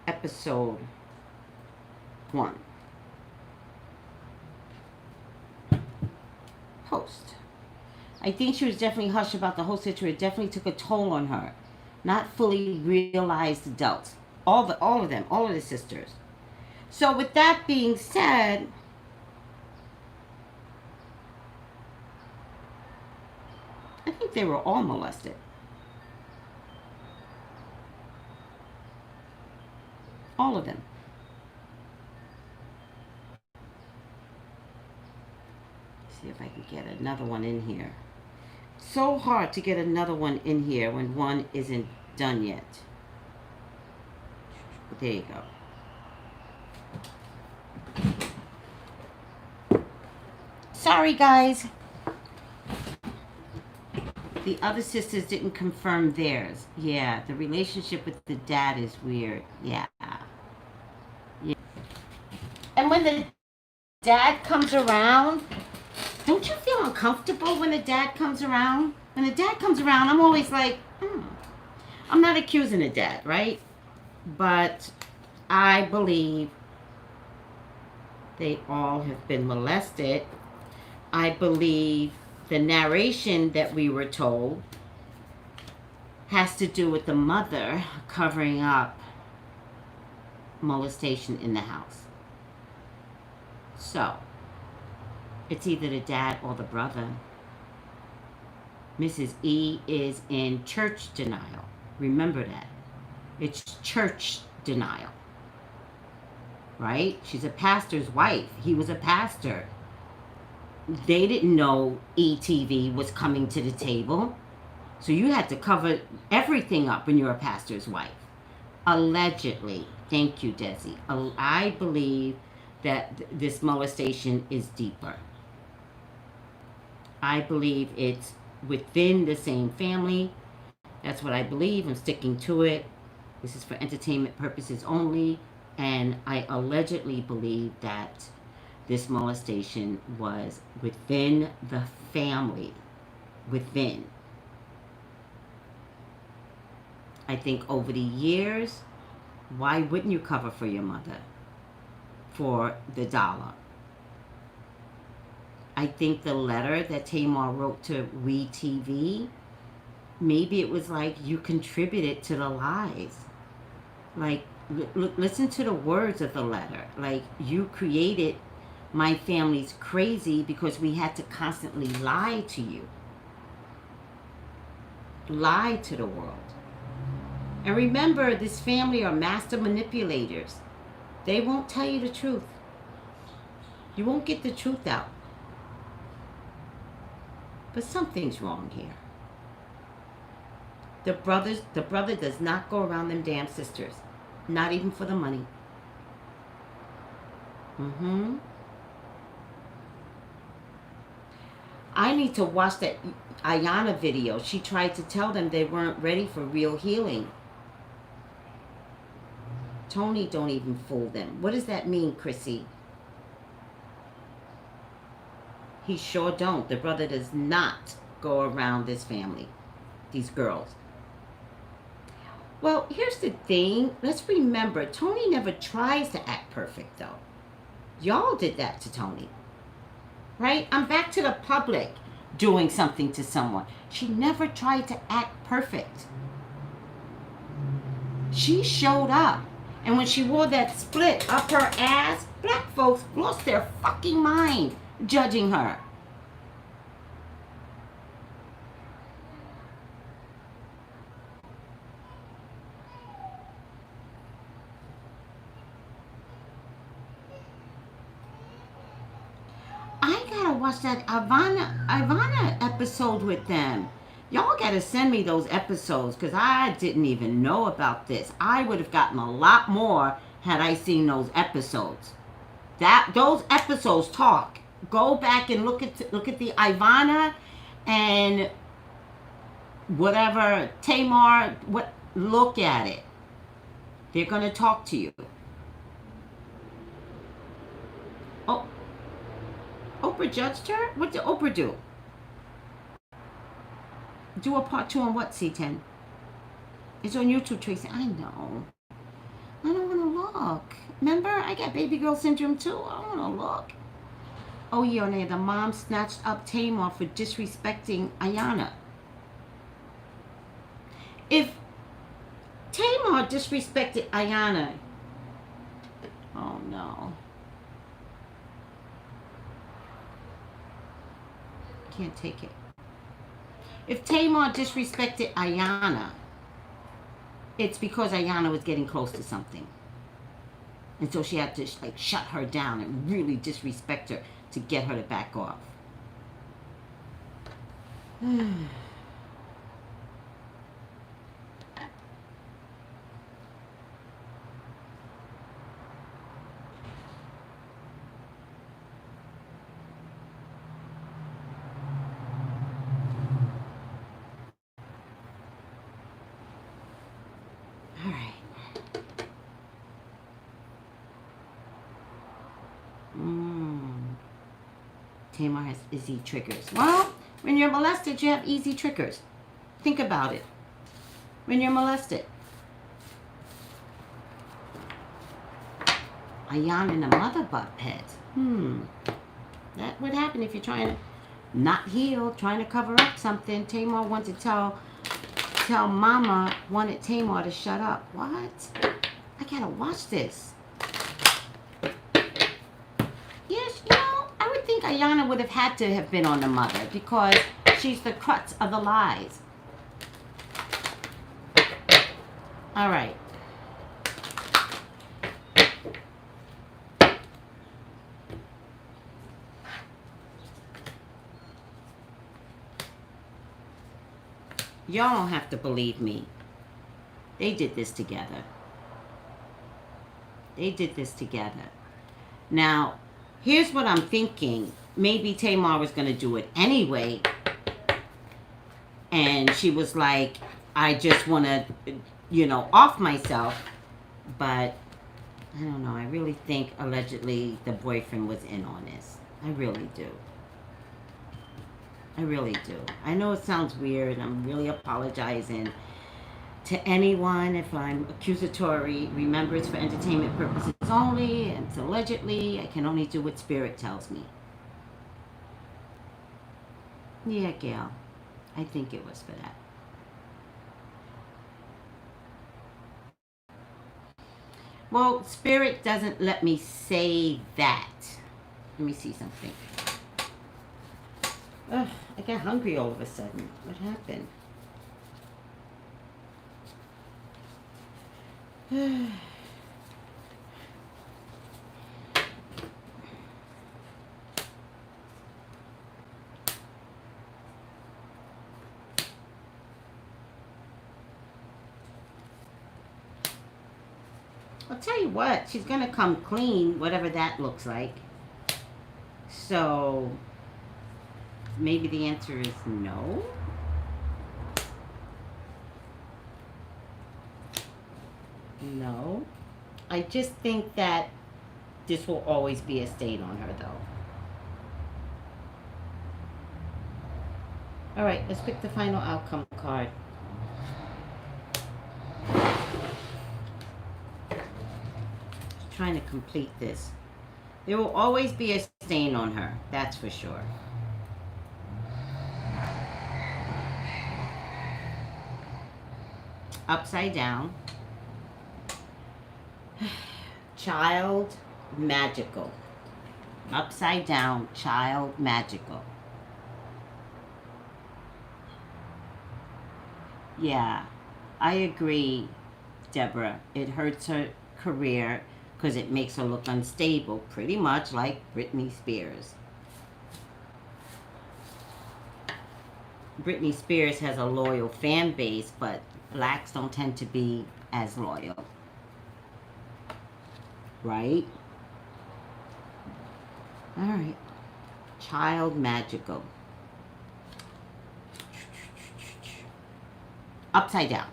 episode 1. Post. I think she was definitely hushed about the whole situation. It definitely took a toll on her. Not fully realized adults. All of them, all of the sisters. So with that being said, I think they were all molested. All of them. See if I can get another one in here. So hard to get another one in here when one isn't done yet. There you go. Sorry, guys. The other sisters didn't confirm theirs. Yeah, the relationship with the dad is weird. Yeah. And when the dad comes around, don't you feel uncomfortable when the dad comes around? When the dad comes around, I'm always like, I'm not accusing the dad, right? But I believe they all have been molested. I believe the narration that we were told has to do with the mother covering up molestation in the house. So, it's either the dad or the brother. Mrs. E is in church denial. Remember that. It's church denial. Right? She's a pastor's wife. He was a pastor. They didn't know ETV was coming to the table. So you had to cover everything up when you're a pastor's wife. Allegedly. Thank you, Desi. I believe that this molestation is deeper. I believe it's within the same family. That's what I believe. I'm sticking to it. This is for entertainment purposes only. And I allegedly believe that this molestation was within the family. Within. I think over the years, why wouldn't you cover for your mother? For the dollar. I think the letter that Tamar wrote to WeTV, maybe it was like you contributed to the lies. Like, listen to the words of the letter. Like, you created my family's crazy because we had to constantly lie to you. Lie to the world. And remember, this family are master manipulators. They won't tell you the truth. You won't get the truth out. But something's wrong here. The brother does not go around them damn sisters. Not even for the money. I need to watch that Ayana video. She tried to tell them they weren't ready for real healing. Tony don't even fool them. What does that mean, Chrissy? He sure don't. The brother does not go around this family. These girls. Well, here's the thing. Let's remember, Tony never tries to act perfect, though. Y'all did that to Tony. Right? I'm back to the public doing something to someone. She never tried to act perfect. She showed up. And when she wore that split up her ass, black folks lost their fucking mind judging her. I gotta watch that Ivana episode with them. Y'all gotta send me those episodes because I didn't even know about this. I would have gotten a lot more had I seen those episodes. Those episodes talk. Go back and look at the Ivana and whatever Tamar. Look at it. They're gonna talk to you. Oh, Oprah judged her. What did Oprah do? Do a part 2 on what, C10? It's on YouTube, Tracy. I know. I don't want to look. Remember, I got baby girl syndrome too. I don't want to look. Oh, yeah, the mom snatched up Tamar for disrespecting Ayana. If Tamar disrespected Ayana, oh no. Can't take it. If Tamar disrespected Ayana, it's because Ayana was getting close to something. And so she had to like shut her down and really disrespect her to get her to back off. All right. Tamar has easy triggers. Well, when you're molested, you have easy triggers. Think about it. When you're molested. Ayana and a mother butt pet. That would happen if you're trying to not heal, trying to cover up something. Tamar wanted to tell Mama, wanted Tamar to shut up. What? I gotta watch this. Yes, I would think Ayana would have had to have been on the mother because she's the crux of the lies. All right. Y'all don't have to believe me. They did this together. They did this together. Now, here's what I'm thinking. Maybe Tamar was going to do it anyway. And she was like, I just want to, off myself. But I don't know. I really think allegedly the boyfriend was in on this. I really do. I really do. I know it sounds weird. I'm really apologizing to anyone if I'm accusatory. Remember, it's for entertainment purposes only. And it's allegedly. I can only do what spirit tells me. Yeah, Gail. I think it was for that. Well, spirit doesn't let me say that. Let me see something. Ugh, I got hungry all of a sudden. What happened? I'll tell you what, she's gonna come clean, whatever that looks like. So maybe the answer is no. No. I just think that this will always be a stain on her, though. All right, let's pick the final outcome card. Trying to complete this. There will always be a stain on her, that's for sure. Upside down. Child magical. Upside down, child magical. Yeah, I agree, Deborah. It hurts her career because it makes her look unstable, pretty much like Britney Spears. Britney Spears has a loyal fan base, but blacks don't tend to be as loyal. Right? All right. Child magical. Upside down.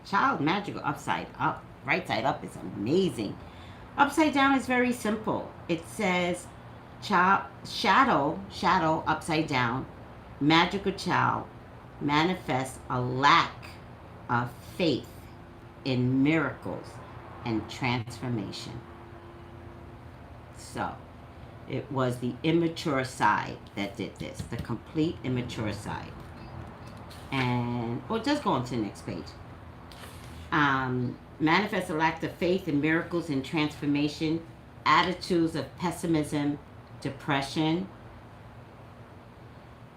Child magical upside up. Right side up is amazing. Upside down is very simple. It says shadow upside down. Magical child manifests a lack of faith in miracles and transformation. So it was the immature side that did this, the complete immature side. And, well, just go on to the next page. Manifests a lack of faith in miracles and transformation, attitudes of pessimism, depression,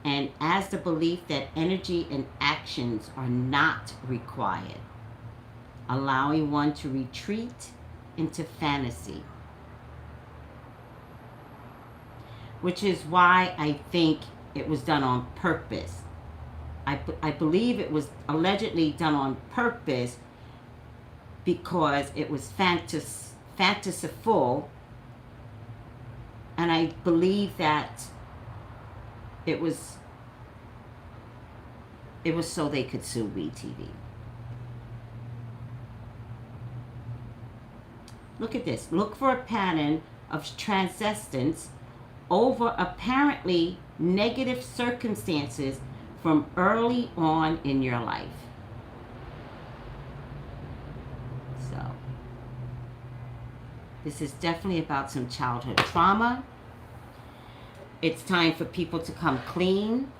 and as the belief that energy and actions are not required, allowing one to retreat into fantasy. Which is why I think it was done on purpose. I believe it was allegedly done on purpose because it was fantasyful, and I believe that it was so they could sue WeTV. Look at this. Look for a pattern of transcendence over apparently negative circumstances from early on in your life. So, this is definitely about some childhood trauma. It's time for people to come clean.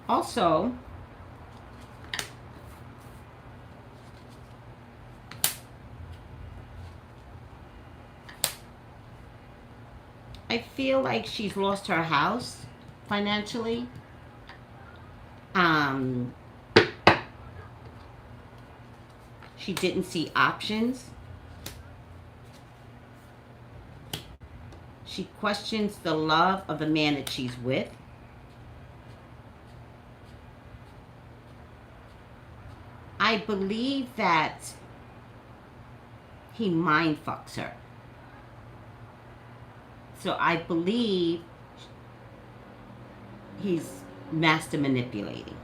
Also, I feel like she's lost her house financially. She didn't see options. She questions the love of the man that she's with. I believe that he mind fucks her. So I believe he's master manipulating.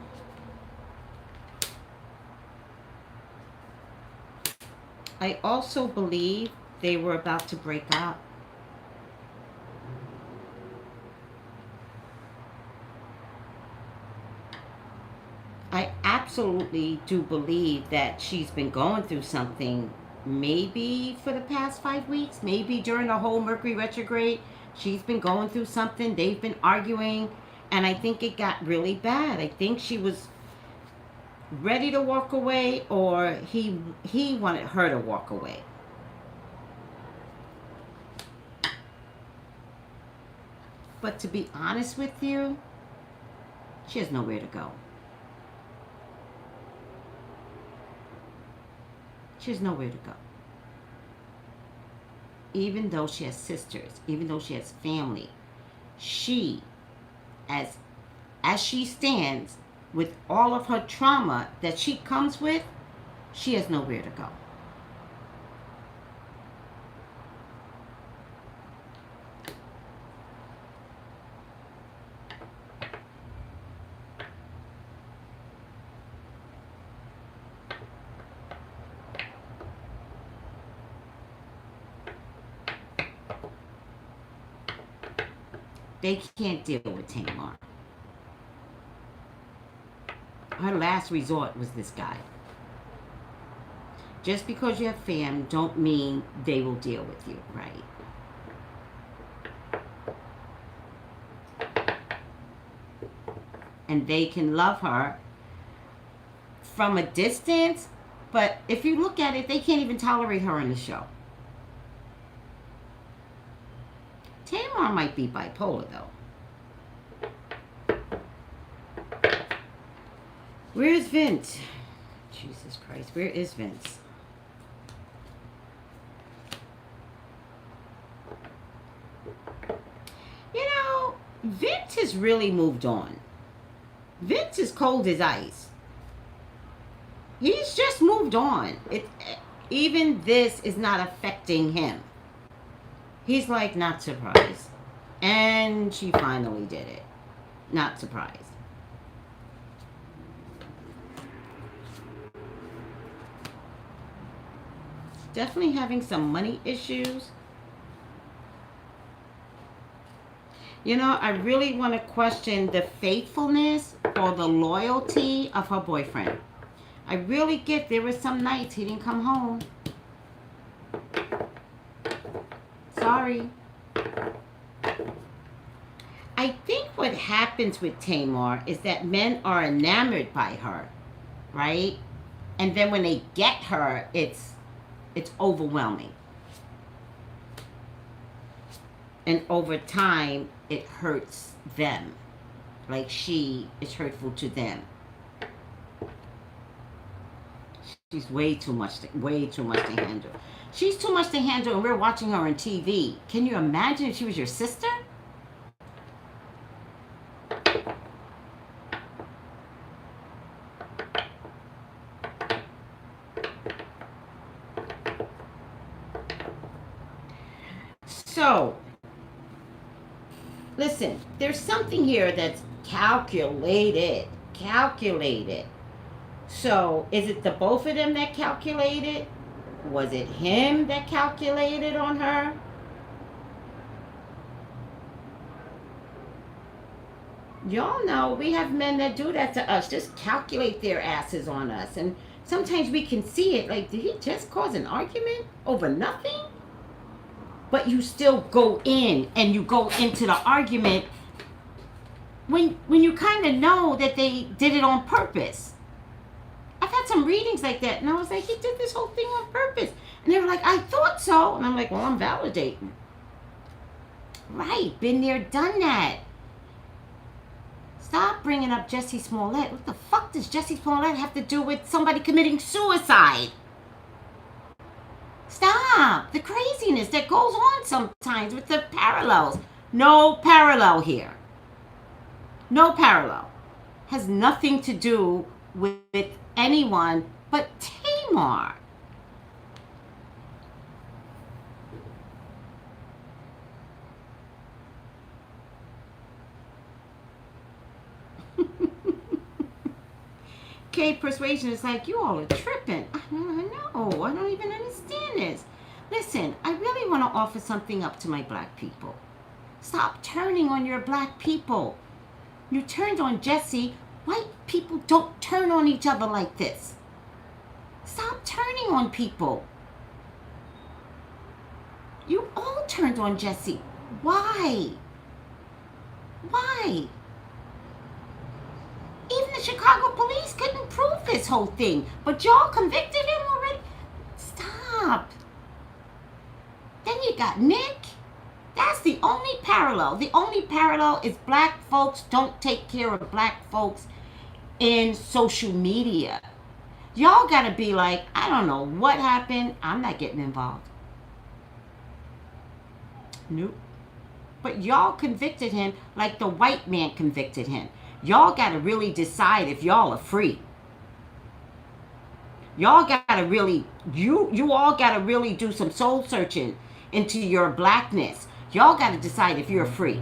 I also believe they were about to break up. I absolutely do believe that she's been going through something, maybe for the past 5 weeks, maybe during the whole Mercury retrograde. She's been going through something. They've been arguing, and I think it got really bad. I think she was ready to walk away, or he wanted her to walk away. But to be honest with you, she has nowhere to go. She has nowhere to go. Even though she has sisters, even though she has family, she, as she stands, with all of her trauma that she comes with, she has nowhere to go. They can't deal with Tamar. Her last resort was this guy. Just because you have fam don't mean they will deal with you, right? And they can love her from a distance, but if you look at it, they can't even tolerate her in the show. Tamar might be bipolar, though. Where is Vince? Jesus Christ, where is Vince? You know, Vince has really moved on. Vince is cold as ice. He's just moved on. Even this is not affecting him. He's like, not surprised. And she finally did it. Not surprised. Definitely having some money issues. You know, I really want to question the faithfulness or the loyalty of her boyfriend. I really get there were some nights he didn't come home. Sorry. I think what happens with Tamar is that men are enamored by her, right? And then when they get her, it's overwhelming. And over time, it hurts them. Like she is hurtful to them. She's way too much to handle. She's too much to handle, and we're watching her on TV. Can you imagine if she was your sister? So, listen, there's something here that's calculated. So, is it the both of them that calculated? Was it him that calculated on her? Y'all know we have men that do that to us, just calculate their asses on us. And sometimes we can see it, like, did he just cause an argument over nothing? But you still go in and you go into the argument when you kind of know that they did it on purpose. I've had some readings like that, and I was like, he did this whole thing on purpose. And they were like, I thought so. And I'm like, well, I'm validating. Right, been there, done that. Stop bringing up Jussie Smollett. What the fuck does Jussie Smollett have to do with somebody committing suicide? Stop. stop the craziness that goes on sometimes with the parallels. No parallel here. No parallel. Has nothing to do with anyone but Tamar. Kate Persuasion is like, you all are tripping. I know. I don't even understand this. Listen, I really want to offer something up to my black people. Stop turning on your black people. You turned on Jesse. White people don't turn on each other like this. Stop turning on people. You all turned on Jesse. Why? Why? Even the Chicago police couldn't prove this whole thing. But y'all convicted him already? Stop. Then you got Nick. That's the only parallel. The only parallel is black folks don't take care of black folks in social media. Y'all gotta be like, I don't know what happened. I'm not getting involved. Nope. But y'all convicted him like the white man convicted him. Y'all gotta really decide if y'all are free. Y'all gotta really, you all gotta really do some soul searching into your blackness. Y'all gotta decide if you're free.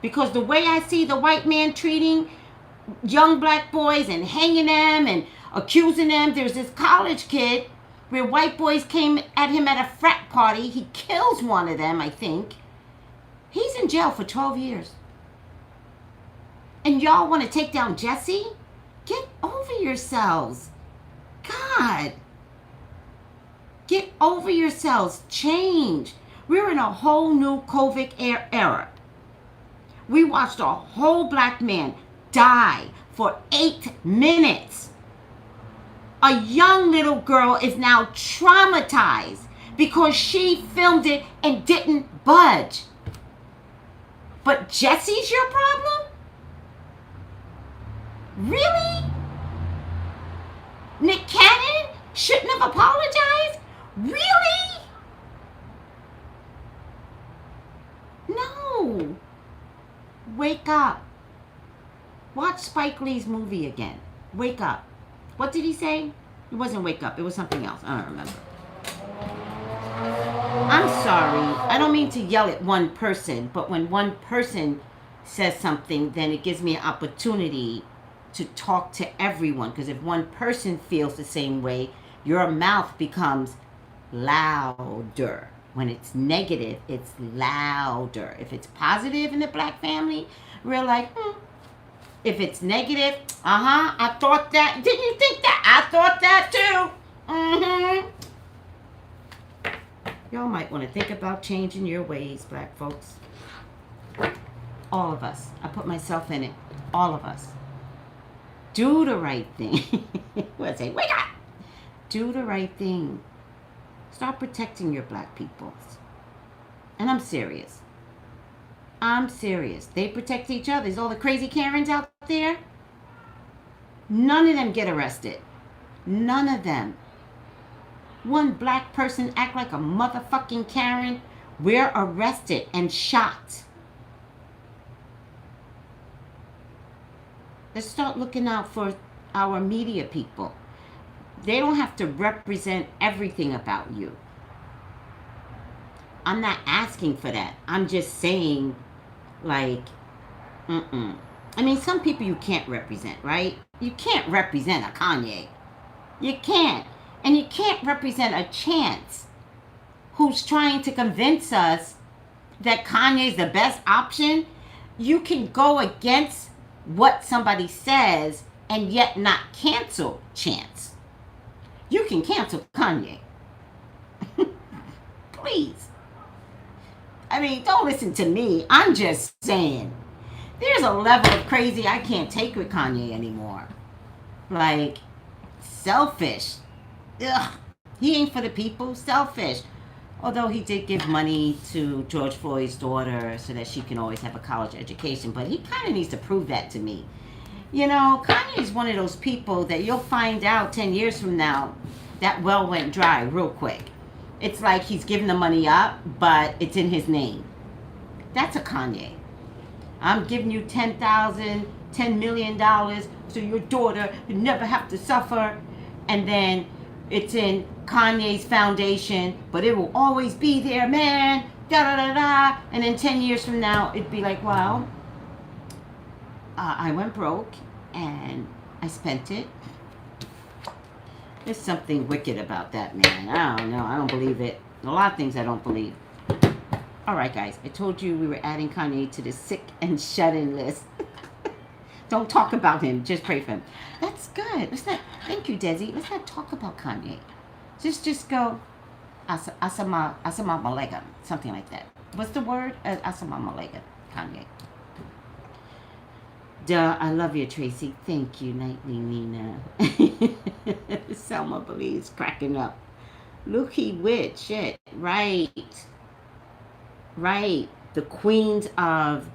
Because the way I see the white man treating young black boys and hanging them and accusing them, there's this college kid where white boys came at him at a frat party. He kills one of them, I think. He's in jail for 12 years. And y'all want to take down Jesse? Get over yourselves. God. Get over yourselves. Change. We're in a whole new COVID era. We watched a whole black man die for 8 minutes. A young little girl is now traumatized because she filmed it and didn't budge. But Jesse's your problem? Really? Nick Cannon shouldn't have apologized? Really? No. Wake up. Watch Spike Lee's movie again. Wake up. What did he say? It wasn't wake up. It was something else. I don't remember. I'm sorry. I don't mean to yell at one person, but when one person says something, then it gives me an opportunity to talk to everyone. Because if one person feels the same way, your mouth becomes louder. When it's negative, it's louder. If it's positive in the black family, we're like, If it's negative, I thought that. Didn't you think that? I thought that too. Y'all might want to think about changing your ways, black folks. All of us. I put myself in it. All of us. Do the right thing. We'll say, wake up. Do the right thing. Start protecting your black people. And I'm serious. I'm serious. They protect each other. There's all the crazy Karens out there. None of them get arrested. None of them. One black person act like a motherfucking Karen, we're arrested and shot. Let's start looking out for our media people. They don't have to represent everything about you. I'm not asking for that. I'm just saying, like, I mean, some people you can't represent, right? You can't represent a Kanye. You can't. And you can't represent a Chance who's trying to convince us that Kanye's the best option. You can go against what somebody says and yet not cancel Chance. You can cancel Kanye. Please. I mean, don't listen to me. I'm just saying. There's a level of crazy I can't take with Kanye anymore. Like, selfish. Ugh. He ain't for the people. Selfish. Although he did give money to George Floyd's daughter so that she can always have a college education. But he kind of needs to prove that to me. You know, Kanye's one of those people that you'll find out 10 years from now that well went dry real quick. It's like he's giving the money up, but it's in his name. That's a Kanye. I'm giving you $10 million so your daughter would never have to suffer. And then it's in Kanye's foundation, but it will always be there, man. Da da da da. And then 10 years from now, it'd be like, well, I went broke and I spent it. There's something wicked about that, man. I don't know. I don't believe it. A lot of things I don't believe. All right, guys. I told you we were adding Kanye to the sick and shut-in list. Don't talk about him. Just pray for him. That's good. Let's not. Thank you, Desi. Let's not talk about Kanye. Just go. Asama Malega. Something like that. What's the word? Asama Malega. Kanye. Duh, I love you, Tracy. Thank you, Nightly Nina. Selma believes cracking up. Looky witch, shit. Right. The queens of,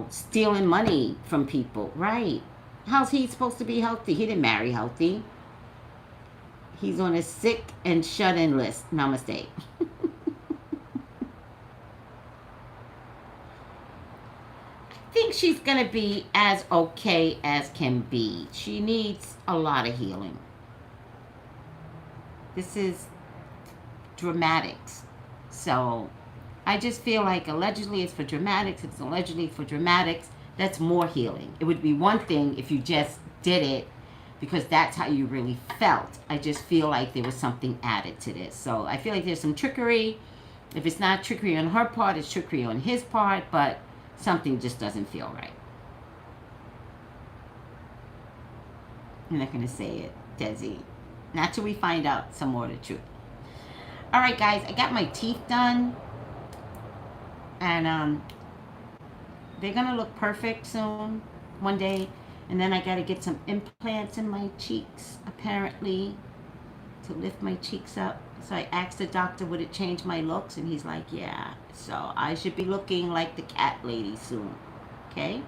stealing money from people. Right. How's he supposed to be healthy? He didn't marry healthy. He's on a sick and shut-in list. Namaste. I think she's going to be as okay as can be. She needs a lot of healing. This is dramatics. So I just feel like allegedly it's for dramatics. It's allegedly for dramatics. That's more healing. It would be one thing if you just did it because that's how you really felt. I just feel like there was something added to this. So I feel like there's some trickery. If it's not trickery on her part, it's trickery on his part. But something just doesn't feel right. I'm not going to say it, Desi. Not till we find out some more of the truth. All right, guys. I got my teeth done. And they're going to look perfect soon, one day. And then I got to get some implants in my cheeks, apparently, to lift my cheeks up. So I asked the doctor, would it change my looks? And he's like, yeah. So I should be looking like the cat lady soon. Okay?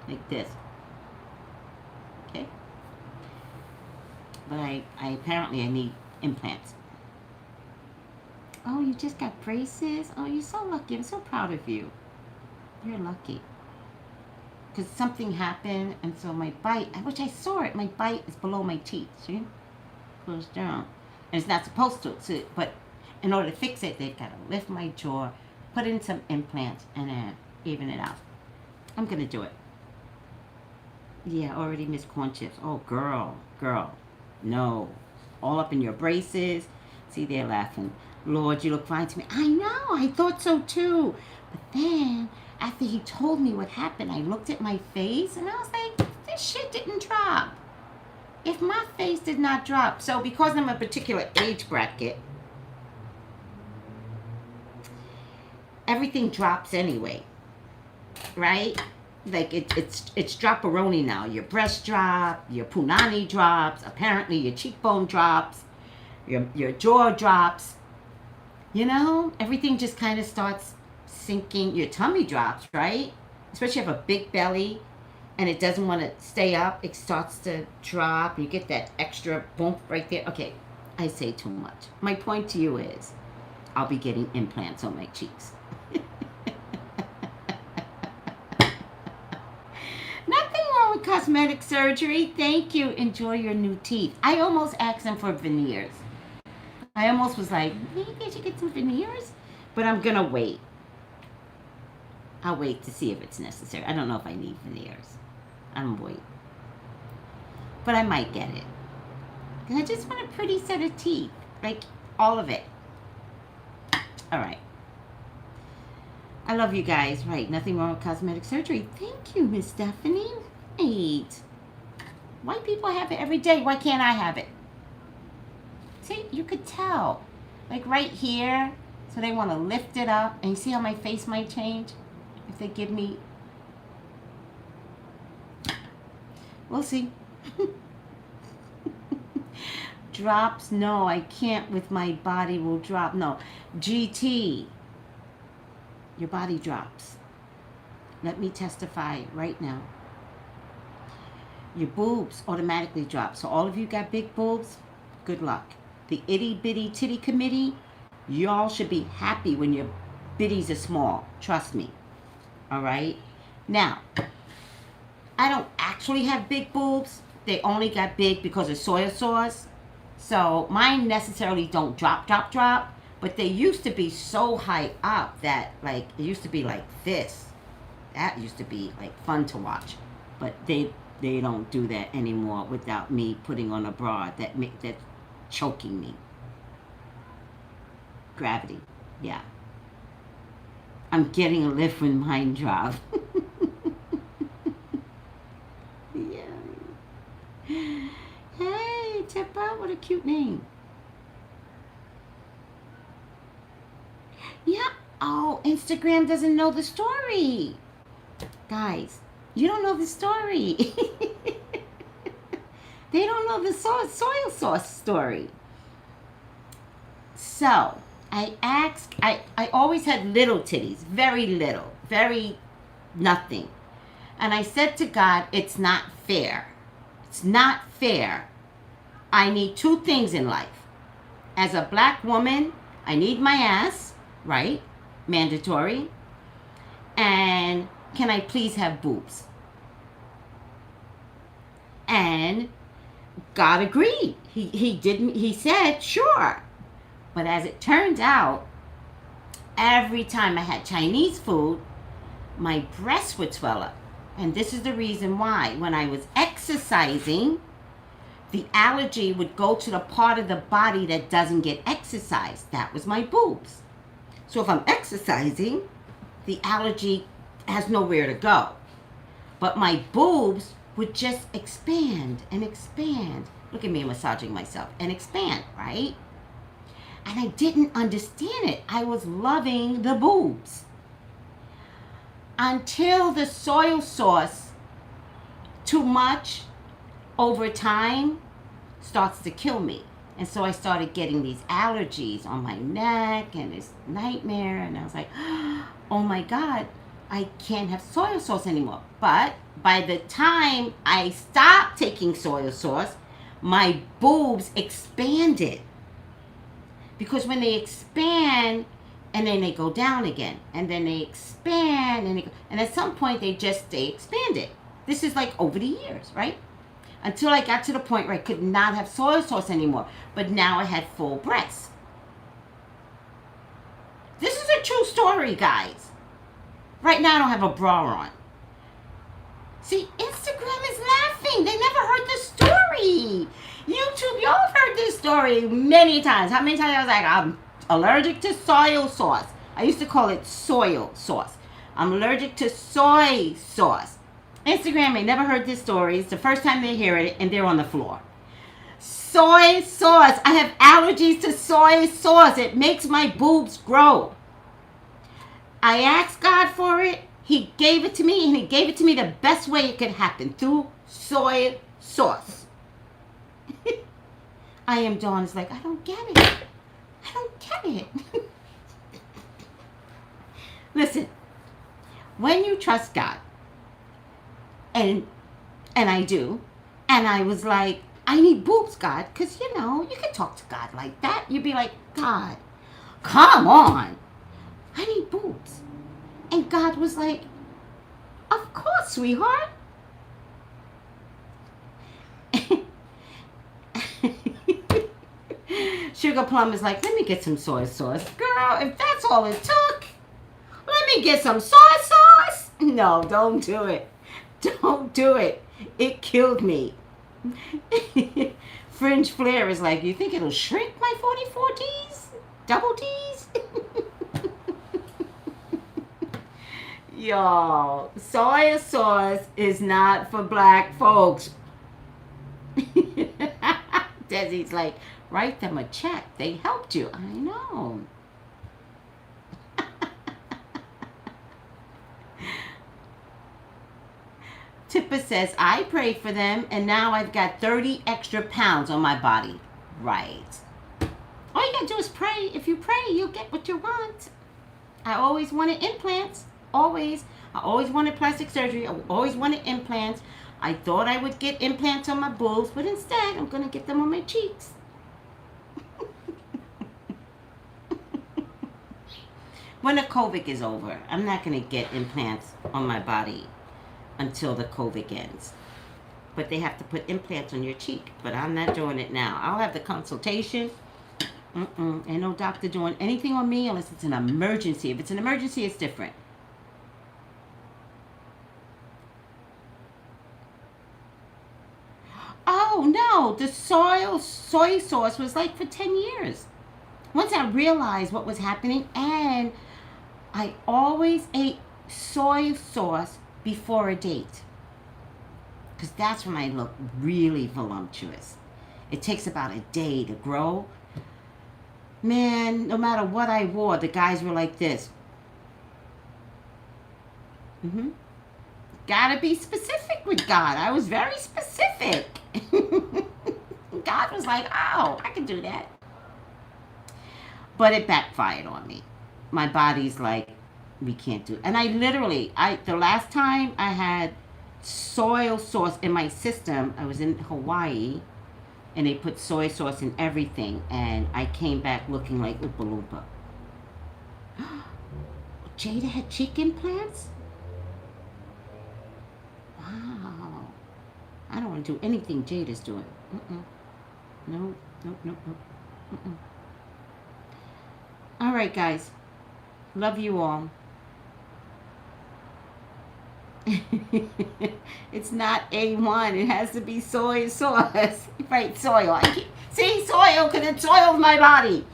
Like this. Okay? But I apparently I need implants. Oh, you just got braces? Oh, you're so lucky. I'm so proud of you. You're lucky. Because something happened, and so my bite, which I saw it, my bite is below my teeth. See? Closed down. And it's not supposed to. So, but in order to fix it, they've got to lift my jaw, put in some implants, and then even it out. I'm going to do it. Yeah, already missed corn chips. Oh, girl. No. All up in your braces. See, they're laughing. Lord, you look fine to me. I know. I thought so, too. But then, after he told me what happened, I looked at my face, and I was like, this shit didn't drop. If my face did not drop, so because I'm a particular age bracket, everything drops anyway, right? Like it's drop-a-roni now. Your breast drop, your punani drops, apparently your cheekbone drops, your jaw drops. Everything just kind of starts sinking. Your tummy drops, right? Especially if you have a big belly and it doesn't want to stay up, it starts to drop. You get that extra bump right there. Okay, I say too much. My point to you is I'll be getting implants on my cheeks. Nothing wrong with cosmetic surgery. Thank you. Enjoy your new teeth. I almost asked them for veneers. I almost was like, maybe I should get some veneers? But I'm going to wait. I'll wait to see if it's necessary. I don't know if I need veneers. I'm wait. But I might get it. I just want a pretty set of teeth. Like, all of it. All right. I love you guys. Right. Nothing wrong with cosmetic surgery. Thank you, Miss Stephanie. Right. White people have it every day. Why can't I have it? See, you could tell. Like right here. So they want to lift it up. And you see how my face might change? If they give me... We'll see. Drops? No, I can't with my body will drop. No. GT. Your body drops. Let me testify right now. Your boobs automatically drop. So all of you got big boobs, Good luck. The itty bitty titty committee, y'all should be happy when your bitties are small. Trust me. All right? Now, I don't actually have big boobs. They only got big because of soy sauce. So mine necessarily don't drop. But they used to be so high up that, like, it used to be like this. That used to be, like, fun to watch. But they don't do that anymore without me putting on a bra that's choking me. Gravity. Yeah. I'm getting a lift when mine drop. Yeah. Hey, Tamar, what a cute name. Yeah. Oh, Instagram doesn't know the story. Guys, you don't know the story. They don't know the soy sauce story. So, I always had little titties, very little, very nothing. And I said to God, it's not fair. It's not fair. I need two things in life. As a black woman, I need my ass, right? Mandatory. And can I please have boobs? And God agreed. He said, sure. But as it turns out, every time I had Chinese food, my breasts would swell up. And this is the reason why. When I was exercising, the allergy would go to the part of the body that doesn't get exercised. That was my boobs. So if I'm exercising, the allergy has nowhere to go. But my boobs would just expand and expand. Look at me massaging myself. And expand, right? And I didn't understand it. I was loving the boobs. Until the soy sauce, too much over time, starts to kill me. And so I started getting these allergies on my neck and this nightmare. And I was like, oh my God, I can't have soy sauce anymore. But by the time I stopped taking soy sauce, my boobs expanded. Because when they expand, and then they go down again, and then they expand, and at some point they just stay expanded. This is like over the years, right? Until I got to the point where I could not have soy sauce anymore. But now I had full breasts. This is a true story, guys. Right now I don't have a bra on. See, Instagram is laughing. They never heard the story. YouTube, y'all have heard this story many times. How many times I was like, I'm allergic to soy sauce. I used to call it soy sauce. I'm allergic to soy sauce. Instagram ain't never heard this story. It's the first time they hear it, and they're on the floor. Soy sauce. I have allergies to soy sauce. It makes my boobs grow. I asked God for it. He gave it to me, and he gave it to me the best way it could happen, through soy sauce. I am Dawn is like, I don't get it. I don't get it. Listen, when you trust God, and I do, and I was like, I need boobs, God, because, you know, you can talk to God like that. You'd be like, God, come on. I need boobs. And God was like, of course, sweetheart. Sugar Plum is like, let me get some soy sauce. Girl, if that's all it took, let me get some soy sauce. No, don't do it. Don't do it. It killed me. Fringe Flare is like, you think it'll shrink my 44 Ds? Double Ds? Y'all, soy sauce is not for black folks. Desi's like, write them a check. They helped you. I know. Tippa says, I prayed for them, and now I've got 30 extra pounds on my body. Right. All you gotta do is pray. If you pray, you'll get what you want. I always wanted implants. Always. I always wanted plastic surgery. I always wanted implants. I thought I would get implants on my boobs, but instead, I'm going to get them on my cheeks. when the COVID is over, I'm not going to get implants on my body until the COVID ends. But they have to put implants on your cheek. But I'm not doing it now. I'll have the consultation. Ain't no doctor doing anything on me unless it's an emergency. If it's an emergency, it's different. Oh, no. The soy sauce was like for 10 years. Once I realized what was happening, and I always ate soy sauce before a date. Because that's when I look really voluptuous. It takes about a day to grow. Man, no matter what I wore, the guys were like this. Gotta be specific with God. I was very specific. God was like, oh, I can do that. But it backfired on me. My body's like, we can't do it. And I literally, the last time I had soy sauce in my system, I was in Hawaii, and they put soy sauce in everything, and I came back looking like Oompa Loompa. Jada had cheek implants? Wow. I don't want to do anything Jada's doing. No. All right, guys. Love you all. It's not A1. It has to be soy sauce. Right, soil. I keep saying soil because it soils my body.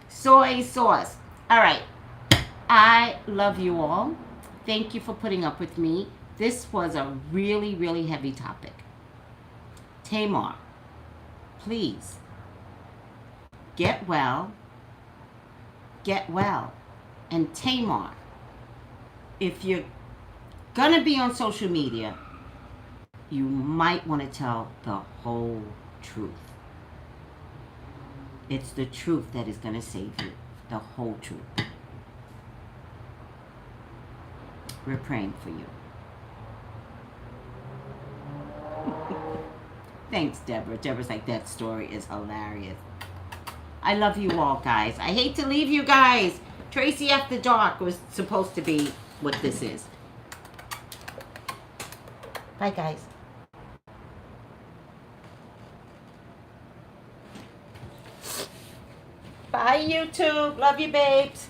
Soy sauce. All right. I love you all. Thank you for putting up with me. This was a really, really heavy topic. Tamar, please get well. Get well. And Tamar, if you're gonna be on social media, you might want to tell the whole truth. It's the truth that is gonna save you. The whole truth. We're praying for you. Thanks, Deborah. Deborah's like, that story is hilarious. I love you all, guys. I hate to leave you guys. Tracy After Dark was supposed to be what this is. Bye, guys. Bye, YouTube. Love you, babes.